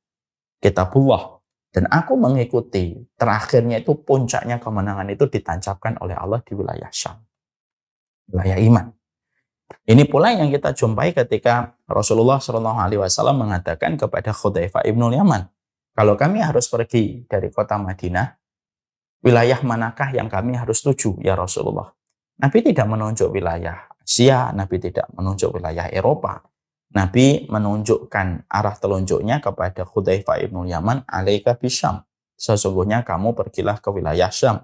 Speaker 2: kitabullah. Dan aku mengikuti terakhirnya itu puncaknya kemenangan itu ditancapkan oleh Allah di wilayah Syam. Wilayah iman. Ini pula yang kita jumpai ketika Rasulullah SAW mengatakan kepada Hudzaifah ibnul Yaman, kalau kami harus pergi dari kota Madinah, wilayah manakah yang kami harus tuju ya Rasulullah? Nabi tidak menunjuk wilayah Asia, Nabi tidak menunjuk wilayah Eropa. Nabi menunjukkan arah telunjuknya kepada Hudzaifah ibnul Yaman, alaika bisyam. Sesungguhnya kamu pergilah ke wilayah Syam.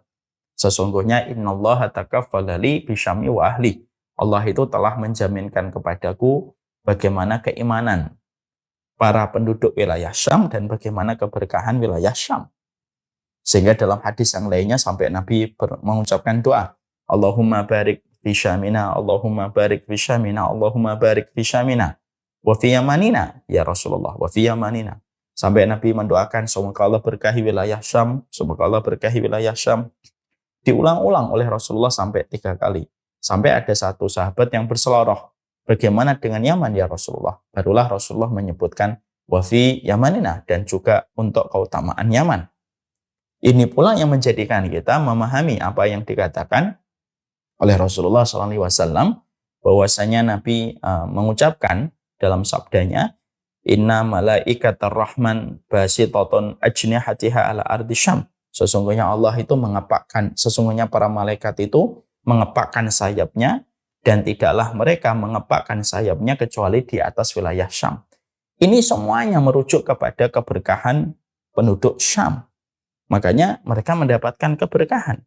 Speaker 2: Sesungguhnya innallaha takaffala li bisyami wa ahli. Allah itu telah menjaminkan kepadaku bagaimana keimanan para penduduk wilayah Syam dan bagaimana keberkahan wilayah Syam. Sehingga dalam hadis yang lainnya sampai Nabi mengucapkan doa, Allahumma barik fi Syamina, Allahumma barik fi Syamina, Allahumma barik fi Syamina, wa fi Yamanina, ya Rasulullah, wa fi Yamanina. Sampai Nabi mendoakan, semoga Allah berkahi wilayah Syam, semoga Allah berkahi wilayah Syam. Diulang-ulang oleh Rasulullah sampai 3 kali. Sampai ada satu sahabat yang berseloroh, bagaimana dengan Yaman ya Rasulullah? Barulah Rasulullah menyebutkan wafi Yamanina dan juga untuk keutamaan Yaman. Ini pula yang menjadikan kita memahami apa yang dikatakan oleh Rasulullah SAW, bahwasanya Nabi mengucapkan dalam sabdanya, Inna malaikatar rahman basitatun ajnihatiha ala ardi Syam. Sesungguhnya Allah itu mengepakkan, sesungguhnya para malaikat itu mengepakkan sayapnya dan tidaklah mereka mengepakkan sayapnya kecuali di atas wilayah Syam. Ini semuanya merujuk kepada keberkahan penduduk Syam. Makanya mereka mendapatkan keberkahan.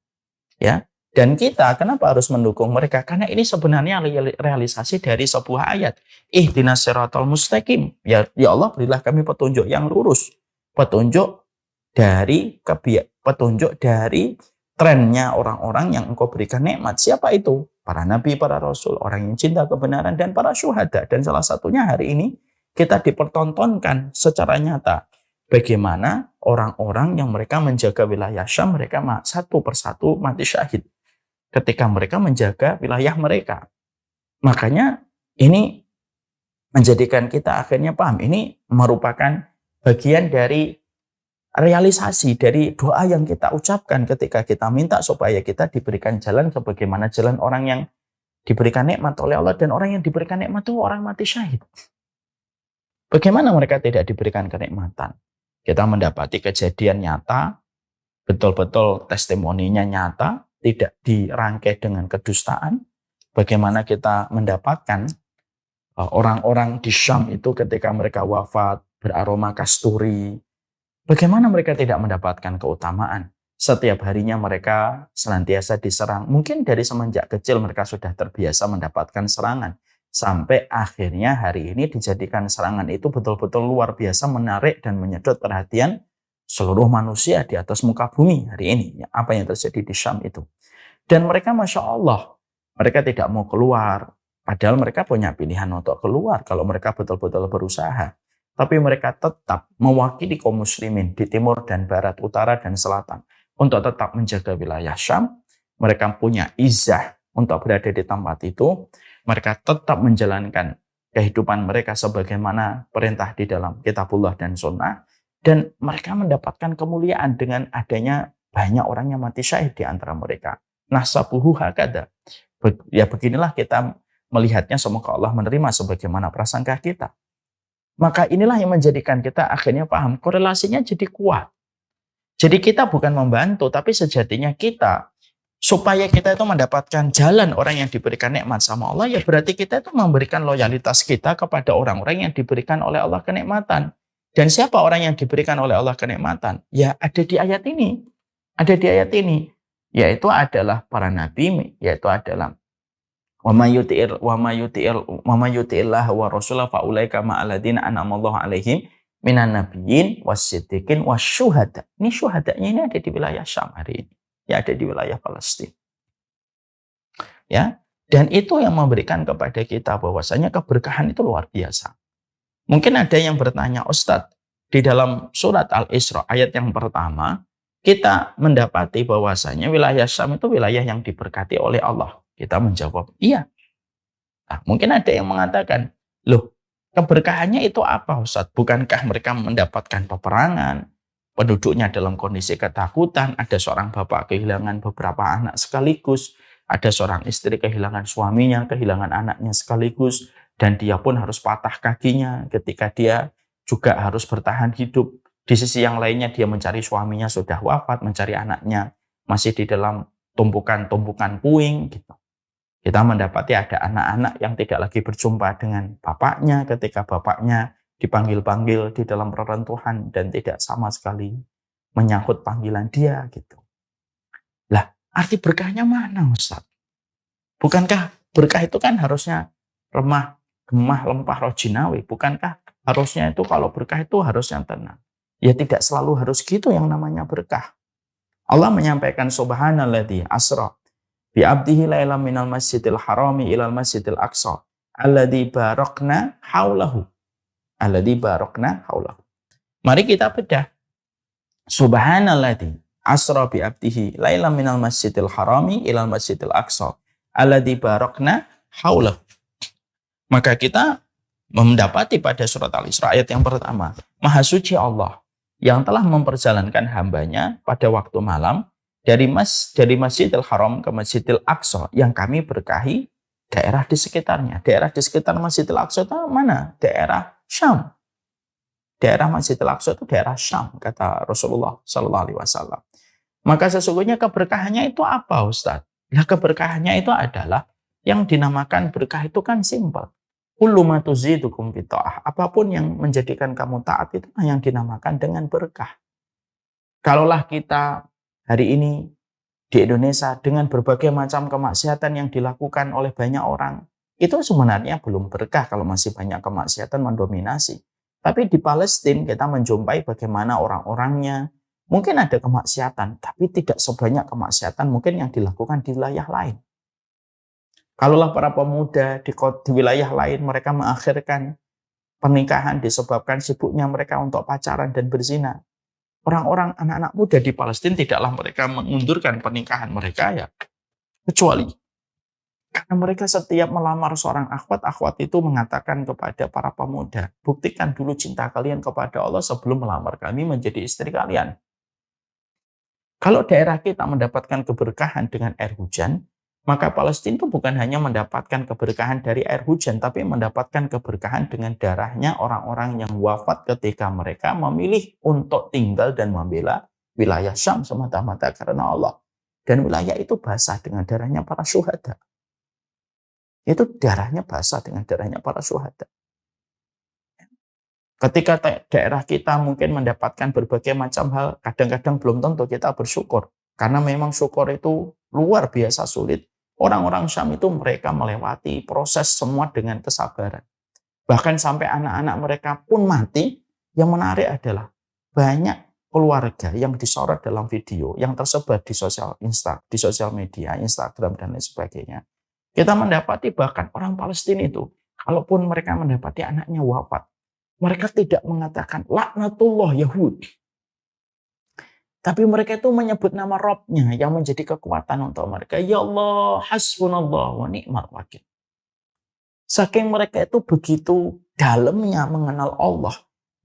Speaker 2: Ya. Dan kita kenapa harus mendukung mereka? Karena ini sebenarnya realisasi dari sebuah ayat. Ihdinas siratal mustaqim. Ya Allah, berilah kami petunjuk yang lurus. Petunjuk dari trennya orang-orang yang engkau berikan nikmat. Siapa itu? Para nabi, para rasul, orang yang cinta kebenaran, dan para syuhada. Dan salah satunya hari ini kita dipertontonkan secara nyata bagaimana orang-orang yang mereka menjaga wilayah Syam, mereka satu persatu mati syahid ketika mereka menjaga wilayah mereka. Makanya ini menjadikan kita akhirnya paham, ini merupakan bagian dari realisasi dari doa yang kita ucapkan ketika kita minta supaya kita diberikan jalan sebagaimana jalan orang yang diberikan nikmat oleh Allah, dan orang yang diberikan nikmat itu orang mati syahid. Bagaimana mereka tidak diberikan kenikmatan? Kita mendapati kejadian nyata, betul-betul testimoninya nyata, tidak dirangkai dengan kedustaan. Bagaimana kita mendapatkan orang-orang di Syam itu ketika mereka wafat beraroma kasturi, bagaimana mereka tidak mendapatkan keutamaan? Setiap harinya mereka senantiasa diserang. Mungkin dari semenjak kecil mereka sudah terbiasa mendapatkan serangan. Sampai akhirnya hari ini dijadikan serangan itu betul-betul luar biasa, menarik dan menyedot perhatian seluruh manusia di atas muka bumi hari ini. Apa yang terjadi di Syam itu. Dan mereka Masya Allah, mereka tidak mau keluar. Padahal mereka punya pilihan untuk keluar kalau mereka betul-betul berusaha. Tapi mereka tetap mewakili kaum muslimin di timur dan barat, utara dan selatan. Untuk tetap menjaga wilayah Syam. Mereka punya izah untuk berada di tempat itu. Mereka tetap menjalankan kehidupan mereka sebagaimana perintah di dalam kitabullah dan sunnah. Dan mereka mendapatkan kemuliaan dengan adanya banyak orang yang mati syahid di antara mereka. Nasabuhu hakada. Ya beginilah kita melihatnya, semoga Allah menerima sebagaimana prasangka kita. Maka inilah yang menjadikan kita akhirnya paham korelasinya jadi kuat. Jadi kita bukan membantu, tapi sejatinya kita, supaya kita itu mendapatkan jalan orang yang diberikan nikmat sama Allah, ya berarti kita itu memberikan loyalitas kita kepada orang-orang yang diberikan oleh Allah kenikmatan. Dan siapa orang yang diberikan oleh Allah kenikmatan? Ya ada di ayat ini. Ada di ayat ini. Yaitu adalah para nabi, yaitu adalah wa may yuti'illah wa rasulahu fa ulaika ma'alladina an'amallahu alaihim minan nabiyyin wasiddiqin wasyuhada. Ini syuhadanya ini ada di wilayah Syam hari ini. Ya ada di wilayah Palestina. Ya, dan itu yang memberikan kepada kita bahwasanya keberkahan itu luar biasa. Mungkin ada yang bertanya, Ustadz, di dalam surat Al-Isra ayat yang pertama kita mendapati bahwasanya wilayah Syam itu wilayah yang diberkati oleh Allah. Kita menjawab, iya. Nah, mungkin ada yang mengatakan, loh, keberkahannya itu apa, Ustaz? Bukankah mereka mendapatkan peperangan, penduduknya dalam kondisi ketakutan, ada seorang bapak kehilangan beberapa anak sekaligus, ada seorang istri kehilangan suaminya, kehilangan anaknya sekaligus, dan dia pun harus patah kakinya ketika dia juga harus bertahan hidup. Di sisi yang lainnya dia mencari suaminya sudah wafat, mencari anaknya masih di dalam tumpukan-tumpukan puing gitu. Kita mendapati ada anak-anak yang tidak lagi berjumpa dengan bapaknya ketika bapaknya dipanggil-panggil di dalam reruntuhan dan tidak sama sekali menyangkut panggilan dia gitu. Lah, arti berkahnya mana, Ustaz? Bukankah berkah itu kan harusnya remah, gemah, lempah, rojinawi? Bukankah harusnya itu kalau berkah itu harusnya tenang? Ya tidak selalu harus gitu yang namanya berkah. Allah menyampaikan subhanalladzi asra bi abdihi lailan minal masjidil harami ilal masjidil aqsa alladzi barakna haulahu. Alladzi barakna haulahu. Mari kita bedah. Subhanalladzi asra bi abdihi lailan minal masjidil harami ilal masjidil aqsa alladzi barakna haulahu. Maka kita mendapati pada surat Al-Isra ayat yang pertama, Maha Suci Allah yang telah memperjalankan hambanya pada waktu malam dari Masjidil Haram ke Masjidil Aqsa yang kami berkahi daerah di sekitarnya. Daerah di sekitar Masjidil Aqsa itu mana? Daerah Syam. Daerah Masjidil Aqsa itu daerah Syam, kata Rasulullah SAW. Maka sesungguhnya keberkahannya itu apa, Ustaz? Nah, keberkahannya itu adalah yang dinamakan berkah itu kan simpel. Kullu ma tuzidukum bita'ah. Apapun yang menjadikan kamu taat itu yang dinamakan dengan berkah. Kalaulah kita hari ini di Indonesia dengan berbagai macam kemaksiatan yang dilakukan oleh banyak orang, itu sebenarnya belum berkah kalau masih banyak kemaksiatan mendominasi. Tapi di Palestina kita menjumpai bagaimana orang-orangnya mungkin ada kemaksiatan, tapi tidak sebanyak kemaksiatan mungkin yang dilakukan di wilayah lain. Kalaulah para pemuda di wilayah lain mereka mengakhirkan pernikahan disebabkan sibuknya mereka untuk pacaran dan berzina. Orang-orang anak-anak muda di Palestina tidaklah mereka mengundurkan pernikahan mereka ya. Kecuali karena mereka setiap melamar seorang akhwat itu mengatakan kepada para pemuda, buktikan dulu cinta kalian kepada Allah sebelum melamar kami menjadi istri kalian. Kalau daerah kita mendapatkan keberkahan dengan air hujan, maka Palestina itu bukan hanya mendapatkan keberkahan dari air hujan, tapi mendapatkan keberkahan dengan darahnya orang-orang yang wafat ketika mereka memilih untuk tinggal dan membela wilayah Syam semata-mata karena Allah. Dan wilayah itu basah dengan darahnya para syuhada. Itu darahnya basah dengan darahnya para syuhada. Ketika daerah kita mungkin mendapatkan berbagai macam hal, kadang-kadang belum tentu kita bersyukur. Karena memang syukur itu luar biasa sulit. Orang-orang Syam itu mereka melewati proses semua dengan kesabaran. Bahkan sampai anak-anak mereka pun mati. Yang menarik adalah banyak keluarga yang disorot dalam video yang tersebar di sosial media, Instagram dan lain sebagainya. Kita mendapati bahkan orang Palestina itu, kalaupun mereka mendapati anaknya wafat, mereka tidak mengatakan laknatullah Yahudi. Tapi mereka itu menyebut nama Robnya yang menjadi kekuatan untuk mereka. Ya Allah, hasbunallah wa ni'mal wakil. Saking mereka itu begitu dalamnya mengenal Allah,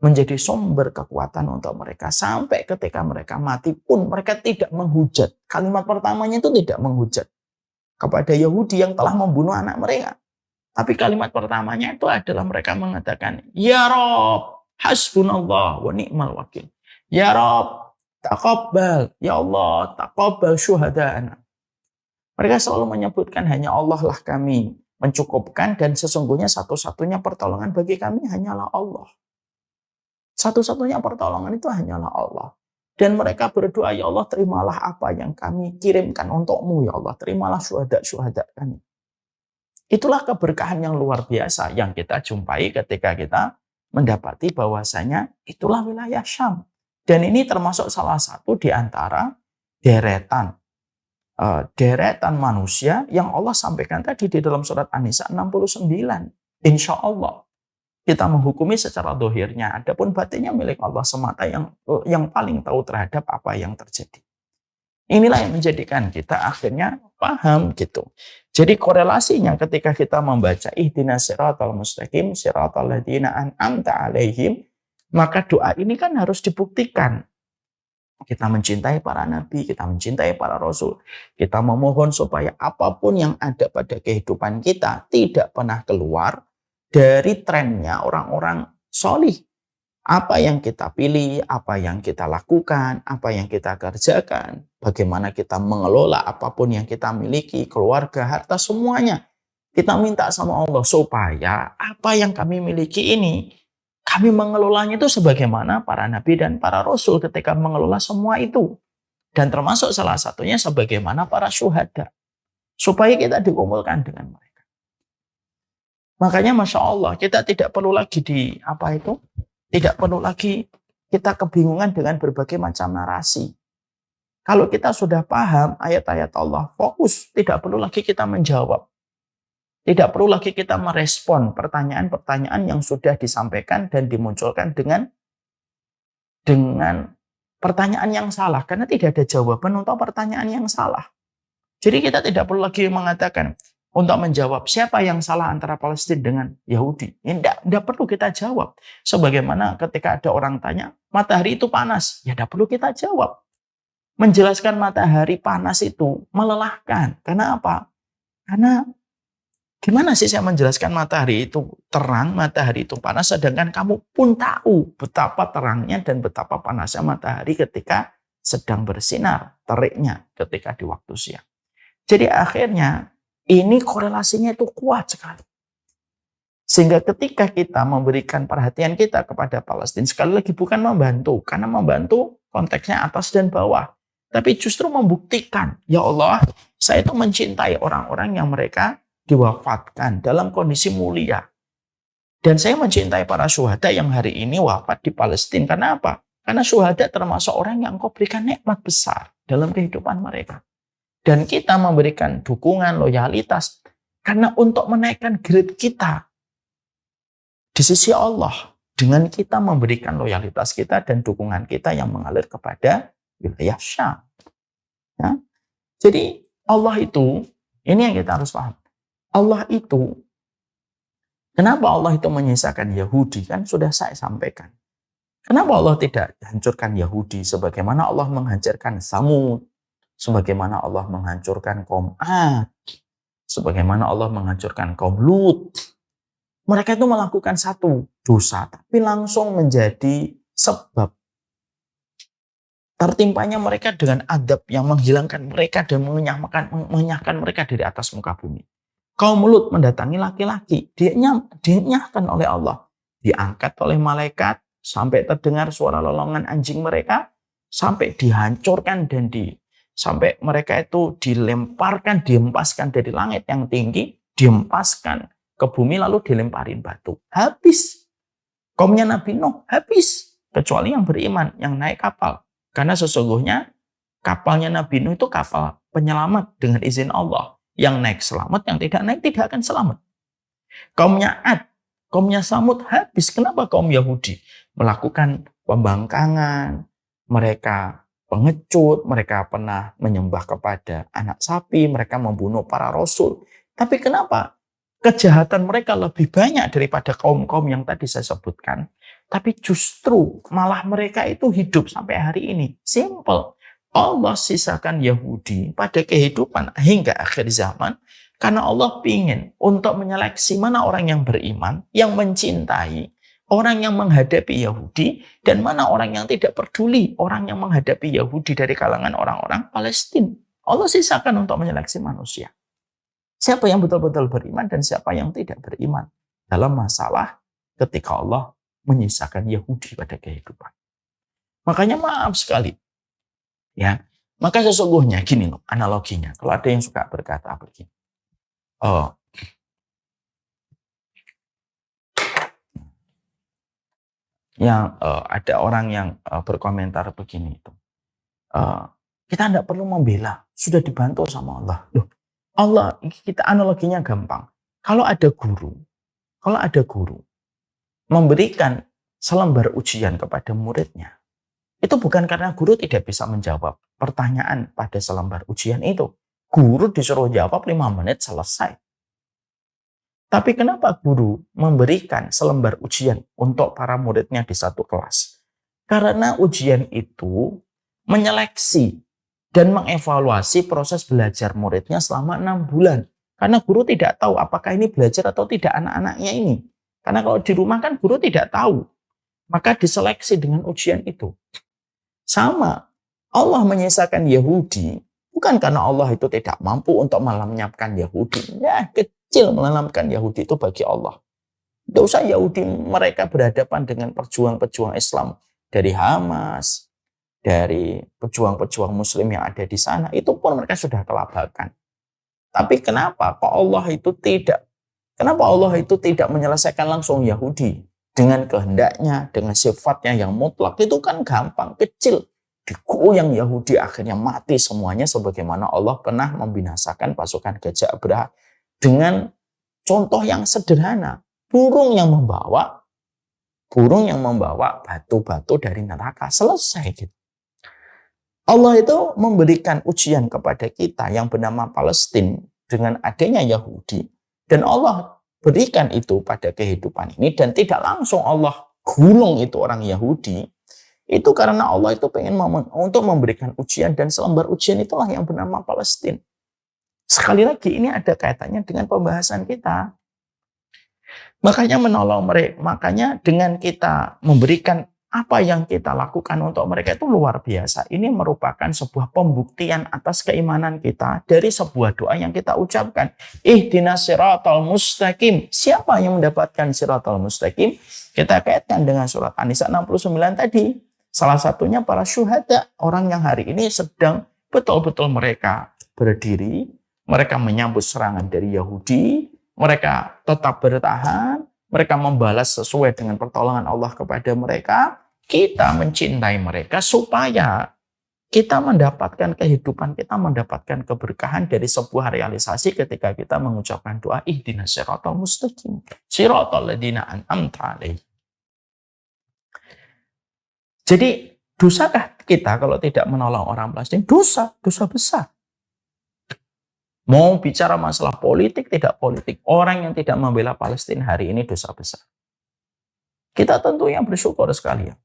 Speaker 2: menjadi sumber kekuatan untuk mereka. Sampai ketika mereka mati pun mereka tidak menghujat. Kalimat pertamanya itu tidak menghujat kepada Yahudi yang telah membunuh anak mereka. Tapi kalimat pertamanya itu adalah mereka mengatakan, Ya Rob, hasbunallah wa ni'mal wakil. Ya Rob, taqabbal. Ya Allah, taqabbal syuhada'ana. Mereka selalu menyebutkan hanya Allah lah kami mencukupkan dan sesungguhnya satu-satunya pertolongan bagi kami hanyalah Allah. Satu-satunya pertolongan itu hanyalah Allah. Dan mereka berdoa, Ya Allah, terimalah apa yang kami kirimkan untukmu, Ya Allah. Terimalah syuhada kami. Itulah keberkahan yang luar biasa yang kita jumpai ketika kita mendapati bahwasanya itulah wilayah Syam. Dan ini termasuk salah satu di antara deretan manusia yang Allah sampaikan tadi di dalam surat An-Nisa 69. Insya Allah kita menghukumi secara dohirnya, adapun batinnya milik Allah semata yang paling tahu terhadap apa yang terjadi. Inilah yang menjadikan kita akhirnya paham gitu. Jadi korelasinya ketika kita membaca ihdinas siratal mustaqim siratal ladzina an'amta alaihim, maka doa ini kan harus dibuktikan. Kita mencintai para nabi, kita mencintai para rasul. Kita memohon supaya apapun yang ada pada kehidupan kita tidak pernah keluar dari trennya orang-orang solih. Apa yang kita pilih, apa yang kita lakukan, apa yang kita kerjakan, bagaimana kita mengelola apapun yang kita miliki, keluarga, harta, semuanya. Kita minta sama Allah supaya apa yang kami miliki ini, kami mengelolanya itu sebagaimana para nabi dan para rasul ketika mengelola semua itu. Dan termasuk salah satunya sebagaimana para syuhada. Supaya kita dikumpulkan dengan mereka. Makanya Masya Allah, kita tidak perlu lagi tidak perlu lagi kita kebingungan dengan berbagai macam narasi. Kalau kita sudah paham ayat-ayat Allah, fokus, tidak perlu lagi kita menjawab. Tidak perlu lagi kita merespon pertanyaan-pertanyaan yang sudah disampaikan dan dimunculkan dengan pertanyaan yang salah. Karena tidak ada jawaban untuk pertanyaan yang salah. Jadi kita tidak perlu lagi mengatakan, untuk menjawab siapa yang salah antara Palestina dengan Yahudi. Tidak perlu kita jawab. Sebagaimana ketika ada orang tanya, matahari itu panas. Ya tidak perlu kita jawab. Menjelaskan matahari panas itu melelahkan. Karena apa? Karena gimana sih saya menjelaskan matahari itu terang, matahari itu panas, sedangkan kamu pun tahu betapa terangnya dan betapa panasnya matahari ketika sedang bersinar, teriknya ketika di waktu siang. Jadi akhirnya ini korelasinya itu kuat sekali. Sehingga ketika kita memberikan perhatian kita kepada Palestina, sekali lagi bukan membantu, karena membantu konteksnya atas dan bawah. Tapi justru membuktikan, ya Allah, saya itu mencintai orang-orang yang mereka diwafatkan dalam kondisi mulia. Dan saya mencintai para syuhada yang hari ini wafat di Palestina. Karena apa? Karena syuhada termasuk orang yang Engkau berikan nikmat besar dalam kehidupan mereka. Dan kita memberikan dukungan, loyalitas. Karena untuk menaikkan grade kita di sisi Allah. Dengan kita memberikan loyalitas kita dan dukungan kita yang mengalir kepada wilayah Syam. Ya? Jadi Allah itu, ini yang kita harus paham. Allah itu, kenapa Allah itu menyisakan Yahudi? Kan sudah saya sampaikan. Kenapa Allah tidak hancurkan Yahudi sebagaimana Allah menghancurkan Samud? Sebagaimana Allah menghancurkan kaum Ad, sebagaimana Allah menghancurkan kaum Lut. Mereka itu melakukan satu dosa, tapi langsung menjadi sebab tertimpanya mereka dengan adab yang menghilangkan mereka dan menyakan mereka dari atas muka bumi. Kaum Lut mendatangi laki-laki, dinyahkan oleh Allah, diangkat oleh malaikat sampai terdengar suara lolongan anjing mereka, sampai dihancurkan dan sampai mereka itu dilemparkan, dihempaskan dari langit yang tinggi, dihempaskan ke bumi lalu dilemparin batu. Habis. Kaumnya Nabi Nuh habis. kecuali yang beriman, yang naik kapal. Karena sesungguhnya kapalnya Nabi Nuh itu kapal penyelamat dengan izin Allah. Yang naik selamat, yang tidak naik tidak akan selamat. Kaumnya Ad, kaumnya Samud habis. Kenapa kaum Yahudi? Melakukan pembangkangan, mereka pengecut, mereka pernah menyembah kepada anak sapi, mereka membunuh para rasul. Tapi kenapa kejahatan mereka lebih banyak daripada kaum-kaum yang tadi saya sebutkan? Tapi justru malah mereka itu hidup sampai hari ini. Simple. Allah sisakan Yahudi pada kehidupan hingga akhir zaman karena Allah ingin untuk menyeleksi mana orang yang beriman, yang mencintai, orang yang menghadapi Yahudi, dan mana orang yang tidak peduli, orang yang menghadapi Yahudi dari kalangan orang-orang Palestina. Allah sisakan untuk menyeleksi manusia. Siapa yang betul-betul beriman dan siapa yang tidak beriman dalam masalah ketika Allah menyisakan Yahudi pada kehidupan. Makanya maaf sekali. Ya, maka sesungguhnya gini loh analoginya. Kalau ada yang suka berkata begini. Ada orang yang berkomentar begini itu. Kita tidak perlu membela, sudah dibantu sama Allah. Loh, Allah, kita analoginya gampang. Kalau ada guru memberikan selembar ujian kepada muridnya, itu bukan karena guru tidak bisa menjawab pertanyaan pada selembar ujian itu. Guru disuruh jawab 5 menit selesai. Tapi kenapa guru memberikan selembar ujian untuk para muridnya di satu kelas? Karena ujian itu menyeleksi dan mengevaluasi proses belajar muridnya selama 6 bulan. Karena guru tidak tahu apakah ini belajar atau tidak anak-anaknya ini. Karena kalau di rumah kan guru tidak tahu. Maka diseleksi dengan ujian itu. Sama, Allah menyisakan Yahudi bukan karena Allah itu tidak mampu untuk melenyapkan Yahudi. Ya, kecil melenyapkan Yahudi itu bagi Allah. Tidak usah Yahudi mereka berhadapan dengan pejuang-pejuang Islam dari Hamas, dari pejuang-pejuang Muslim yang ada di sana, itu pun mereka sudah kelabakan. Tapi kenapa Allah itu tidak menyelesaikan langsung Yahudi dengan kehendaknya, dengan sifatnya yang mutlak? Itu kan gampang, kecil. Digoyang Yahudi akhirnya mati semuanya sebagaimana Allah pernah membinasakan pasukan Gajah Abraha dengan contoh yang sederhana. Burung yang membawa batu-batu dari neraka. Selesai gitu. Allah itu memberikan ujian kepada kita yang bernama Palestina dengan adanya Yahudi. Dan Allah berikan itu pada kehidupan ini. Dan tidak langsung Allah gulung itu orang Yahudi. Itu karena Allah itu pengen untuk memberikan ujian. Dan selembar ujian itulah yang bernama Palestina. Sekali lagi ini ada kaitannya dengan pembahasan kita. Makanya menolong mereka. Makanya dengan kita memberikan apa yang kita lakukan untuk mereka itu luar biasa. Ini merupakan sebuah pembuktian atas keimanan kita dari sebuah doa yang kita ucapkan. Ihdinas siratal mustaqim. Siapa yang mendapatkan siratal mustaqim? Kita kaitkan dengan surat An-Nisa 69 tadi. Salah satunya para syuhada. Orang yang hari ini sedang betul-betul mereka berdiri. Mereka menyambut serangan dari Yahudi. Mereka tetap bertahan. Mereka membalas sesuai dengan pertolongan Allah kepada mereka. Kita mencintai mereka supaya kita mendapatkan kehidupan, kita mendapatkan keberkahan dari sebuah realisasi ketika kita mengucapkan doa ihdinas siratal mustaqim, siratal ladzina an'amta alaihim. Jadi dosakah kita kalau tidak menolong orang Palestina? Dosa besar. Mau bicara masalah politik, tidak politik. Orang yang tidak membela Palestina hari ini dosa besar. Kita tentunya bersyukur sekali ya.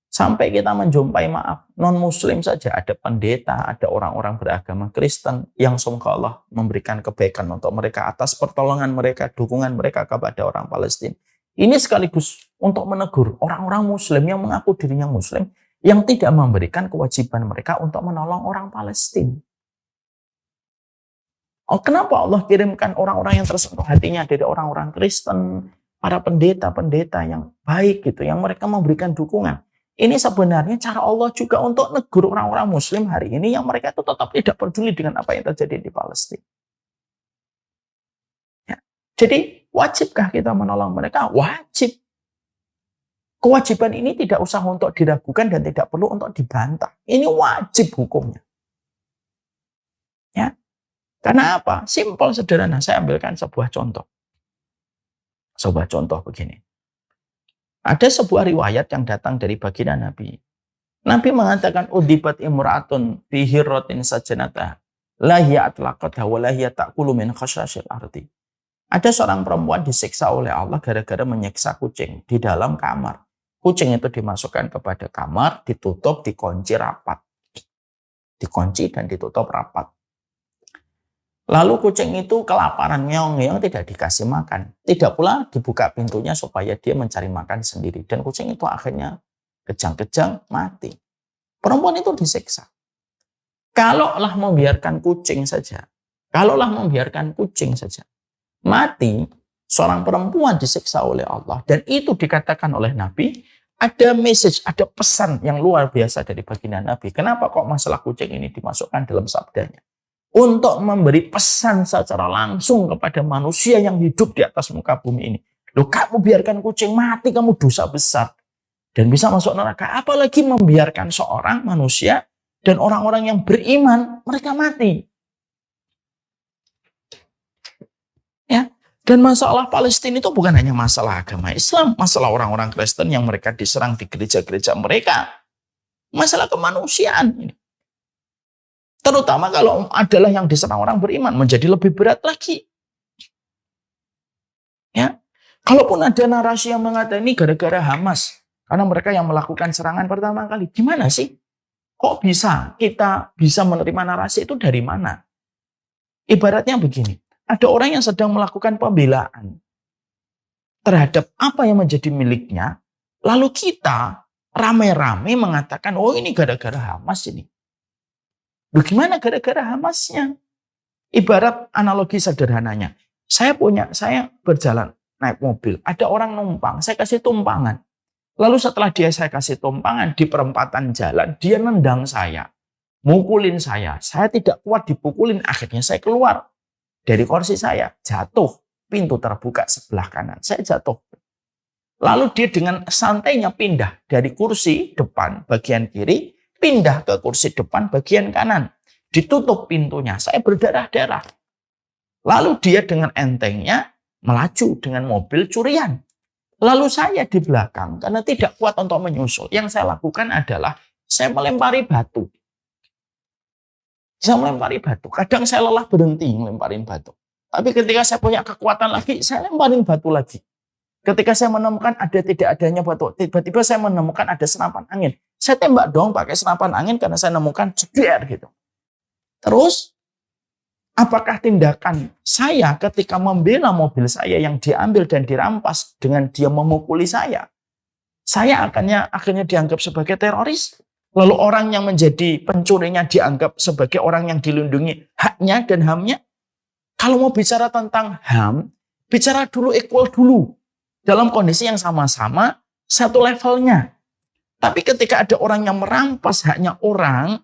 Speaker 2: Sampai kita menjumpai non-muslim saja. Ada pendeta, ada orang-orang beragama Kristen yang semoga Allah memberikan kebaikan untuk mereka atas pertolongan mereka, dukungan mereka kepada orang Palestina. Ini sekaligus untuk menegur orang-orang muslim yang mengaku dirinya muslim yang tidak memberikan kewajiban mereka untuk menolong orang Palestina. Kenapa Allah kirimkan orang-orang yang tersentuh hatinya dari orang-orang Kristen, para pendeta-pendeta yang baik gitu, yang mereka memberikan dukungan. Ini sebenarnya cara Allah juga untuk negur orang-orang Muslim hari ini yang mereka itu tetap tidak peduli dengan apa yang terjadi di Palestina. Ya. Jadi wajibkah kita menolong mereka? Wajib. Kewajiban ini tidak usah untuk diragukan dan tidak perlu untuk dibantah. Ini wajib hukumnya. Ya. Karena apa? Simpel, sederhana. Saya ambilkan sebuah contoh. Sebuah contoh begini. Ada sebuah riwayat yang datang dari baginda Nabi. Nabi mengatakan, udibat imra'atun fi hirratin sajanatah. La hiya atlaqatha wa la hiya ta'kulu min khashasyil ardi. Ada seorang perempuan disiksa oleh Allah gara-gara menyiksa kucing di dalam kamar. Kucing itu dimasukkan kepada kamar, ditutup, dikunci rapat. Dikunci dan ditutup rapat. Lalu kucing itu kelaparan, ngeong-ngeong, tidak dikasih makan. Tidak pula dibuka pintunya supaya dia mencari makan sendiri. Dan kucing itu akhirnya kejang-kejang mati. Perempuan itu disiksa. Kalaulah membiarkan kucing saja, mati, seorang perempuan disiksa oleh Allah, dan itu dikatakan oleh Nabi, ada message, ada pesan yang luar biasa dari baginda Nabi. Kenapa kok masalah kucing ini dimasukkan dalam sabdanya? Untuk memberi pesan secara langsung kepada manusia yang hidup di atas muka bumi ini. Loh, kamu biarkan kucing mati, kamu dosa besar. Dan bisa masuk neraka. Apalagi membiarkan seorang manusia dan orang-orang yang beriman, mereka mati. Ya. Dan masalah Palestina itu bukan hanya masalah agama Islam, masalah orang-orang Kristen yang mereka diserang di gereja-gereja mereka. Masalah kemanusiaan ini. Terutama kalau adalah yang diserang orang beriman, menjadi lebih berat lagi. Ya. Kalaupun ada narasi yang mengatakan ini gara-gara Hamas, karena mereka yang melakukan serangan pertama kali, gimana sih? Kok kita bisa menerima narasi itu dari mana? Ibaratnya begini. Ada orang yang sedang melakukan pembelaan terhadap apa yang menjadi miliknya, lalu kita rame-rame mengatakan, oh ini gara-gara Hamas ini. Loh, gimana gara-gara Hamasnya? Ibarat analogi sederhananya, saya berjalan naik mobil, ada orang numpang, saya kasih tumpangan. Lalu setelah saya kasih tumpangan di perempatan jalan, dia nendang saya, mukulin saya tidak kuat dipukulin, akhirnya saya keluar dari kursi saya, jatuh, pintu terbuka sebelah kanan, saya jatuh. Lalu dia dengan santainya pindah dari kursi depan bagian kiri, pindah ke kursi depan bagian kanan. Ditutup pintunya, saya berdarah-darah. Lalu dia dengan entengnya melaju dengan mobil curian. Lalu saya di belakang, karena tidak kuat untuk menyusul. Yang saya lakukan adalah, saya melempari batu. Kadang saya lelah berhenti melemparin batu. Tapi ketika saya punya kekuatan lagi, saya lemparin batu lagi. Ketika saya menemukan tidak adanya batu, tiba-tiba saya menemukan ada senapan angin. Saya tembak dong pakai senapan angin karena saya nemukan jeder gitu. Terus, apakah tindakan saya ketika membela mobil saya yang diambil dan dirampas dengan dia memukuli saya akhirnya dianggap sebagai teroris? Lalu orang yang menjadi pencurinya dianggap sebagai orang yang dilindungi haknya dan HAM-nya? Kalau mau bicara tentang HAM, bicara dulu equal dulu. Dalam kondisi yang sama-sama satu levelnya. Tapi ketika ada orang yang merampas haknya orang,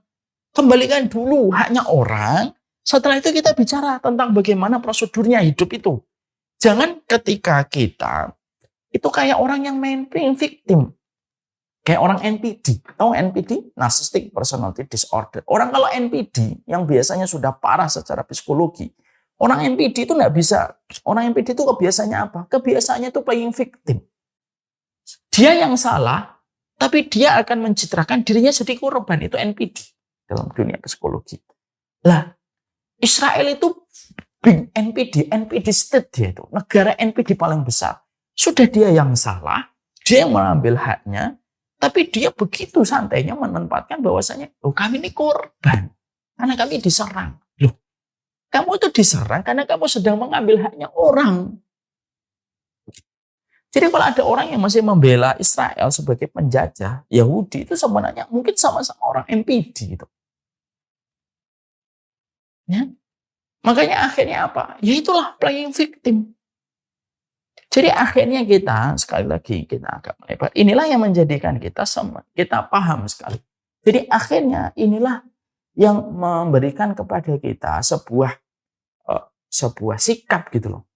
Speaker 2: kembalikan dulu haknya orang. Setelah itu kita bicara tentang bagaimana prosedurnya hidup itu. Jangan ketika kita itu kayak orang yang main playing victim. Kayak orang NPD. Tahu NPD? Narcissistic Personality Disorder. Orang kalau NPD yang biasanya sudah parah secara psikologi, orang NPD itu nggak bisa. Orang NPD itu kebiasaannya apa? Kebiasaannya itu playing victim. Dia yang salah, tapi dia akan mencitrakan dirinya jadi korban. Itu NPD dalam dunia psikologi. Lah, Israel itu big NPD state dia itu. Negara NPD paling besar. Sudah dia yang salah, dia yang mengambil haknya, tapi dia begitu santainya menempatkan bahwasanya, oh kami ini korban. Karena kami diserang. Loh, kamu itu diserang karena kamu sedang mengambil haknya orang. Jadi kalau ada orang yang masih membela Israel sebagai penjajah Yahudi, itu sebenarnya mungkin sama-sama orang NPD itu. Ya. Makanya akhirnya apa? Ya itulah playing victim. Jadi akhirnya kita, sekali lagi kita agak melebar. Inilah yang menjadikan kita paham sekali. Jadi akhirnya inilah yang memberikan kepada kita sebuah sikap gitu loh.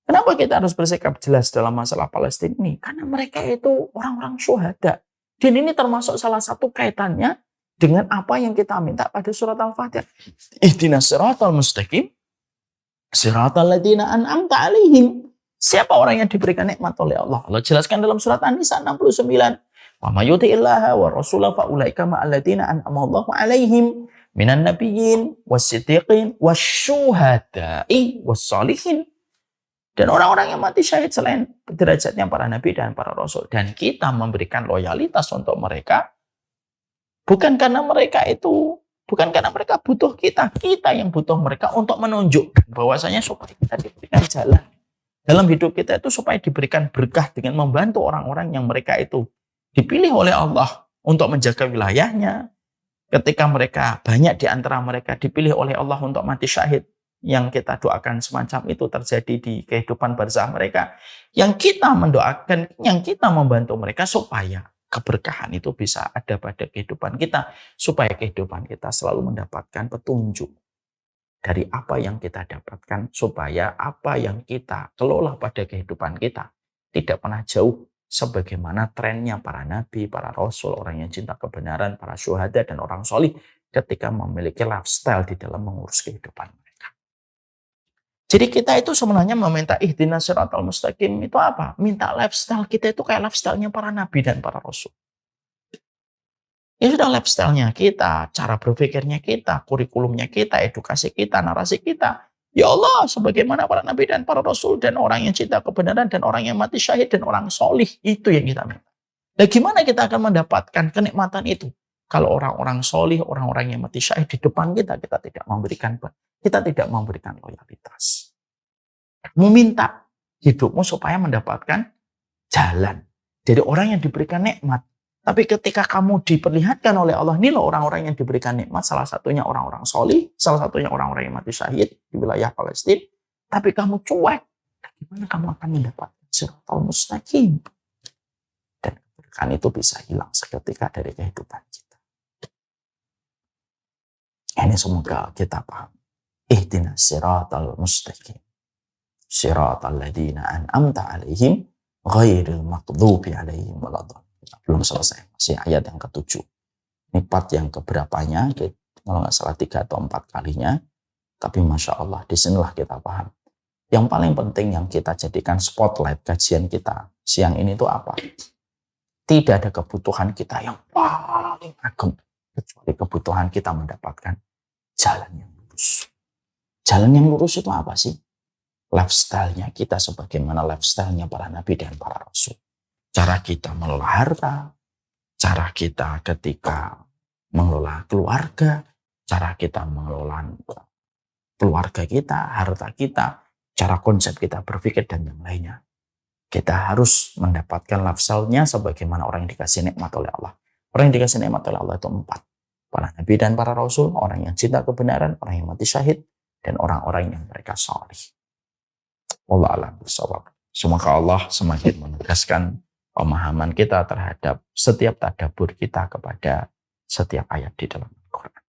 Speaker 2: Kenapa kita harus bersikap jelas dalam masalah Palestina ini? Karena mereka itu orang-orang syuhada. Dan ini termasuk salah satu kaitannya dengan apa yang kita minta pada surat Al-Fatihah. Ihdinas siratal mustaqim, siratal ladzina an'amta 'alaihim. Siapa orang yang diberikan nikmat oleh Allah? Allah jelaskan dalam surat An-Nisa 69. Wa may yuti'illaha wa rasulahu fa ulaika ma'al ladzina an'ama Allahu 'alaihim minan nabiyyin was-siddiqin wasyuhada'i was-shalihin. Dan orang-orang yang mati syahid selain derajatnya para nabi dan para rasul. Dan kita memberikan loyalitas untuk mereka. Bukan karena mereka butuh kita. Kita yang butuh mereka untuk menunjukkan bahwasanya supaya kita diberikan jalan. Dalam hidup kita itu supaya diberikan berkah dengan membantu orang-orang yang mereka itu dipilih oleh Allah untuk menjaga wilayahnya. Ketika mereka, banyak di antara mereka dipilih oleh Allah untuk mati syahid. Yang kita doakan semacam itu terjadi di kehidupan barzah mereka. Yang kita mendoakan, yang kita membantu mereka supaya keberkahan itu bisa ada pada kehidupan kita. Supaya kehidupan kita selalu mendapatkan petunjuk dari apa yang kita dapatkan. Supaya apa yang kita kelola pada kehidupan kita tidak pernah jauh sebagaimana trennya para nabi, para rasul, orang yang cinta kebenaran, para syuhada dan orang solih ketika memiliki lifestyle di dalam mengurus kehidupan mereka. Jadi kita itu sebenarnya meminta ihdinas siratal mustaqim itu apa? Minta lifestyle kita itu kayak lifestyle-nya para nabi dan para rasul. Ya sudah lifestyle-nya kita, cara berpikirnya kita, kurikulumnya kita, edukasi kita, narasi kita. Ya Allah, sebagaimana para nabi dan para rasul dan orang yang cinta kebenaran dan orang yang mati syahid dan orang solih. Itu yang kita minta. Nah gimana kita akan mendapatkan kenikmatan itu? Kalau orang-orang solih, orang-orang yang mati syahid di depan kita, kita tidak memberikan loyalitas. Meminta hidupmu supaya mendapatkan jalan. Jadi orang yang diberikan nikmat. Tapi ketika kamu diperlihatkan oleh Allah, ini loh orang-orang yang diberikan nikmat. Salah satunya orang-orang solih, salah satunya orang-orang yang mati syahid di wilayah Palestina. Tapi kamu cuek. Bagaimana kamu akan mendapatkan siratal mustaqim? Dan keberkahan itu bisa hilang seketika dari kehidupan kita. Ini semoga kita paham. Ihdinas siratal mustaqim, siratal ladzina an'amta 'alaihim ghairil maghdubi 'alaihim waladdallin. Belum selesai, masih ayat yang ke-7. Ini part yang keberapanya, kalau nggak salah 3 atau 4 kalinya. Tapi Masya Allah, disinilah kita paham. Yang paling penting yang kita jadikan spotlight kajian kita siang ini itu apa? Tidak ada kebutuhan kita yang paling agung, kecuali kebutuhan kita mendapatkan jalan yang lurus. Jalan yang lurus itu apa sih? Lifestyle-nya kita sebagaimana lifestyle-nya para nabi dan para rasul. Cara kita mengelola harta, cara kita ketika mengelola keluarga, cara kita mengelola keluarga kita, harta kita, cara konsep kita berpikir dan yang lainnya. Kita harus mendapatkan lifestyle-nya sebagaimana orang yang dikasih nikmat oleh Allah. Orang yang dikasih nikmat oleh Allah itu 4. Para nabi dan para rasul, orang yang cinta kebenaran, orang yang mati syahid, dan orang-orang yang mereka salih. Wallahu a'lam bishawab. Semoga Allah semakin menegaskan pemahaman kita terhadap setiap tadabbur kita kepada setiap ayat di dalam Al-Quran.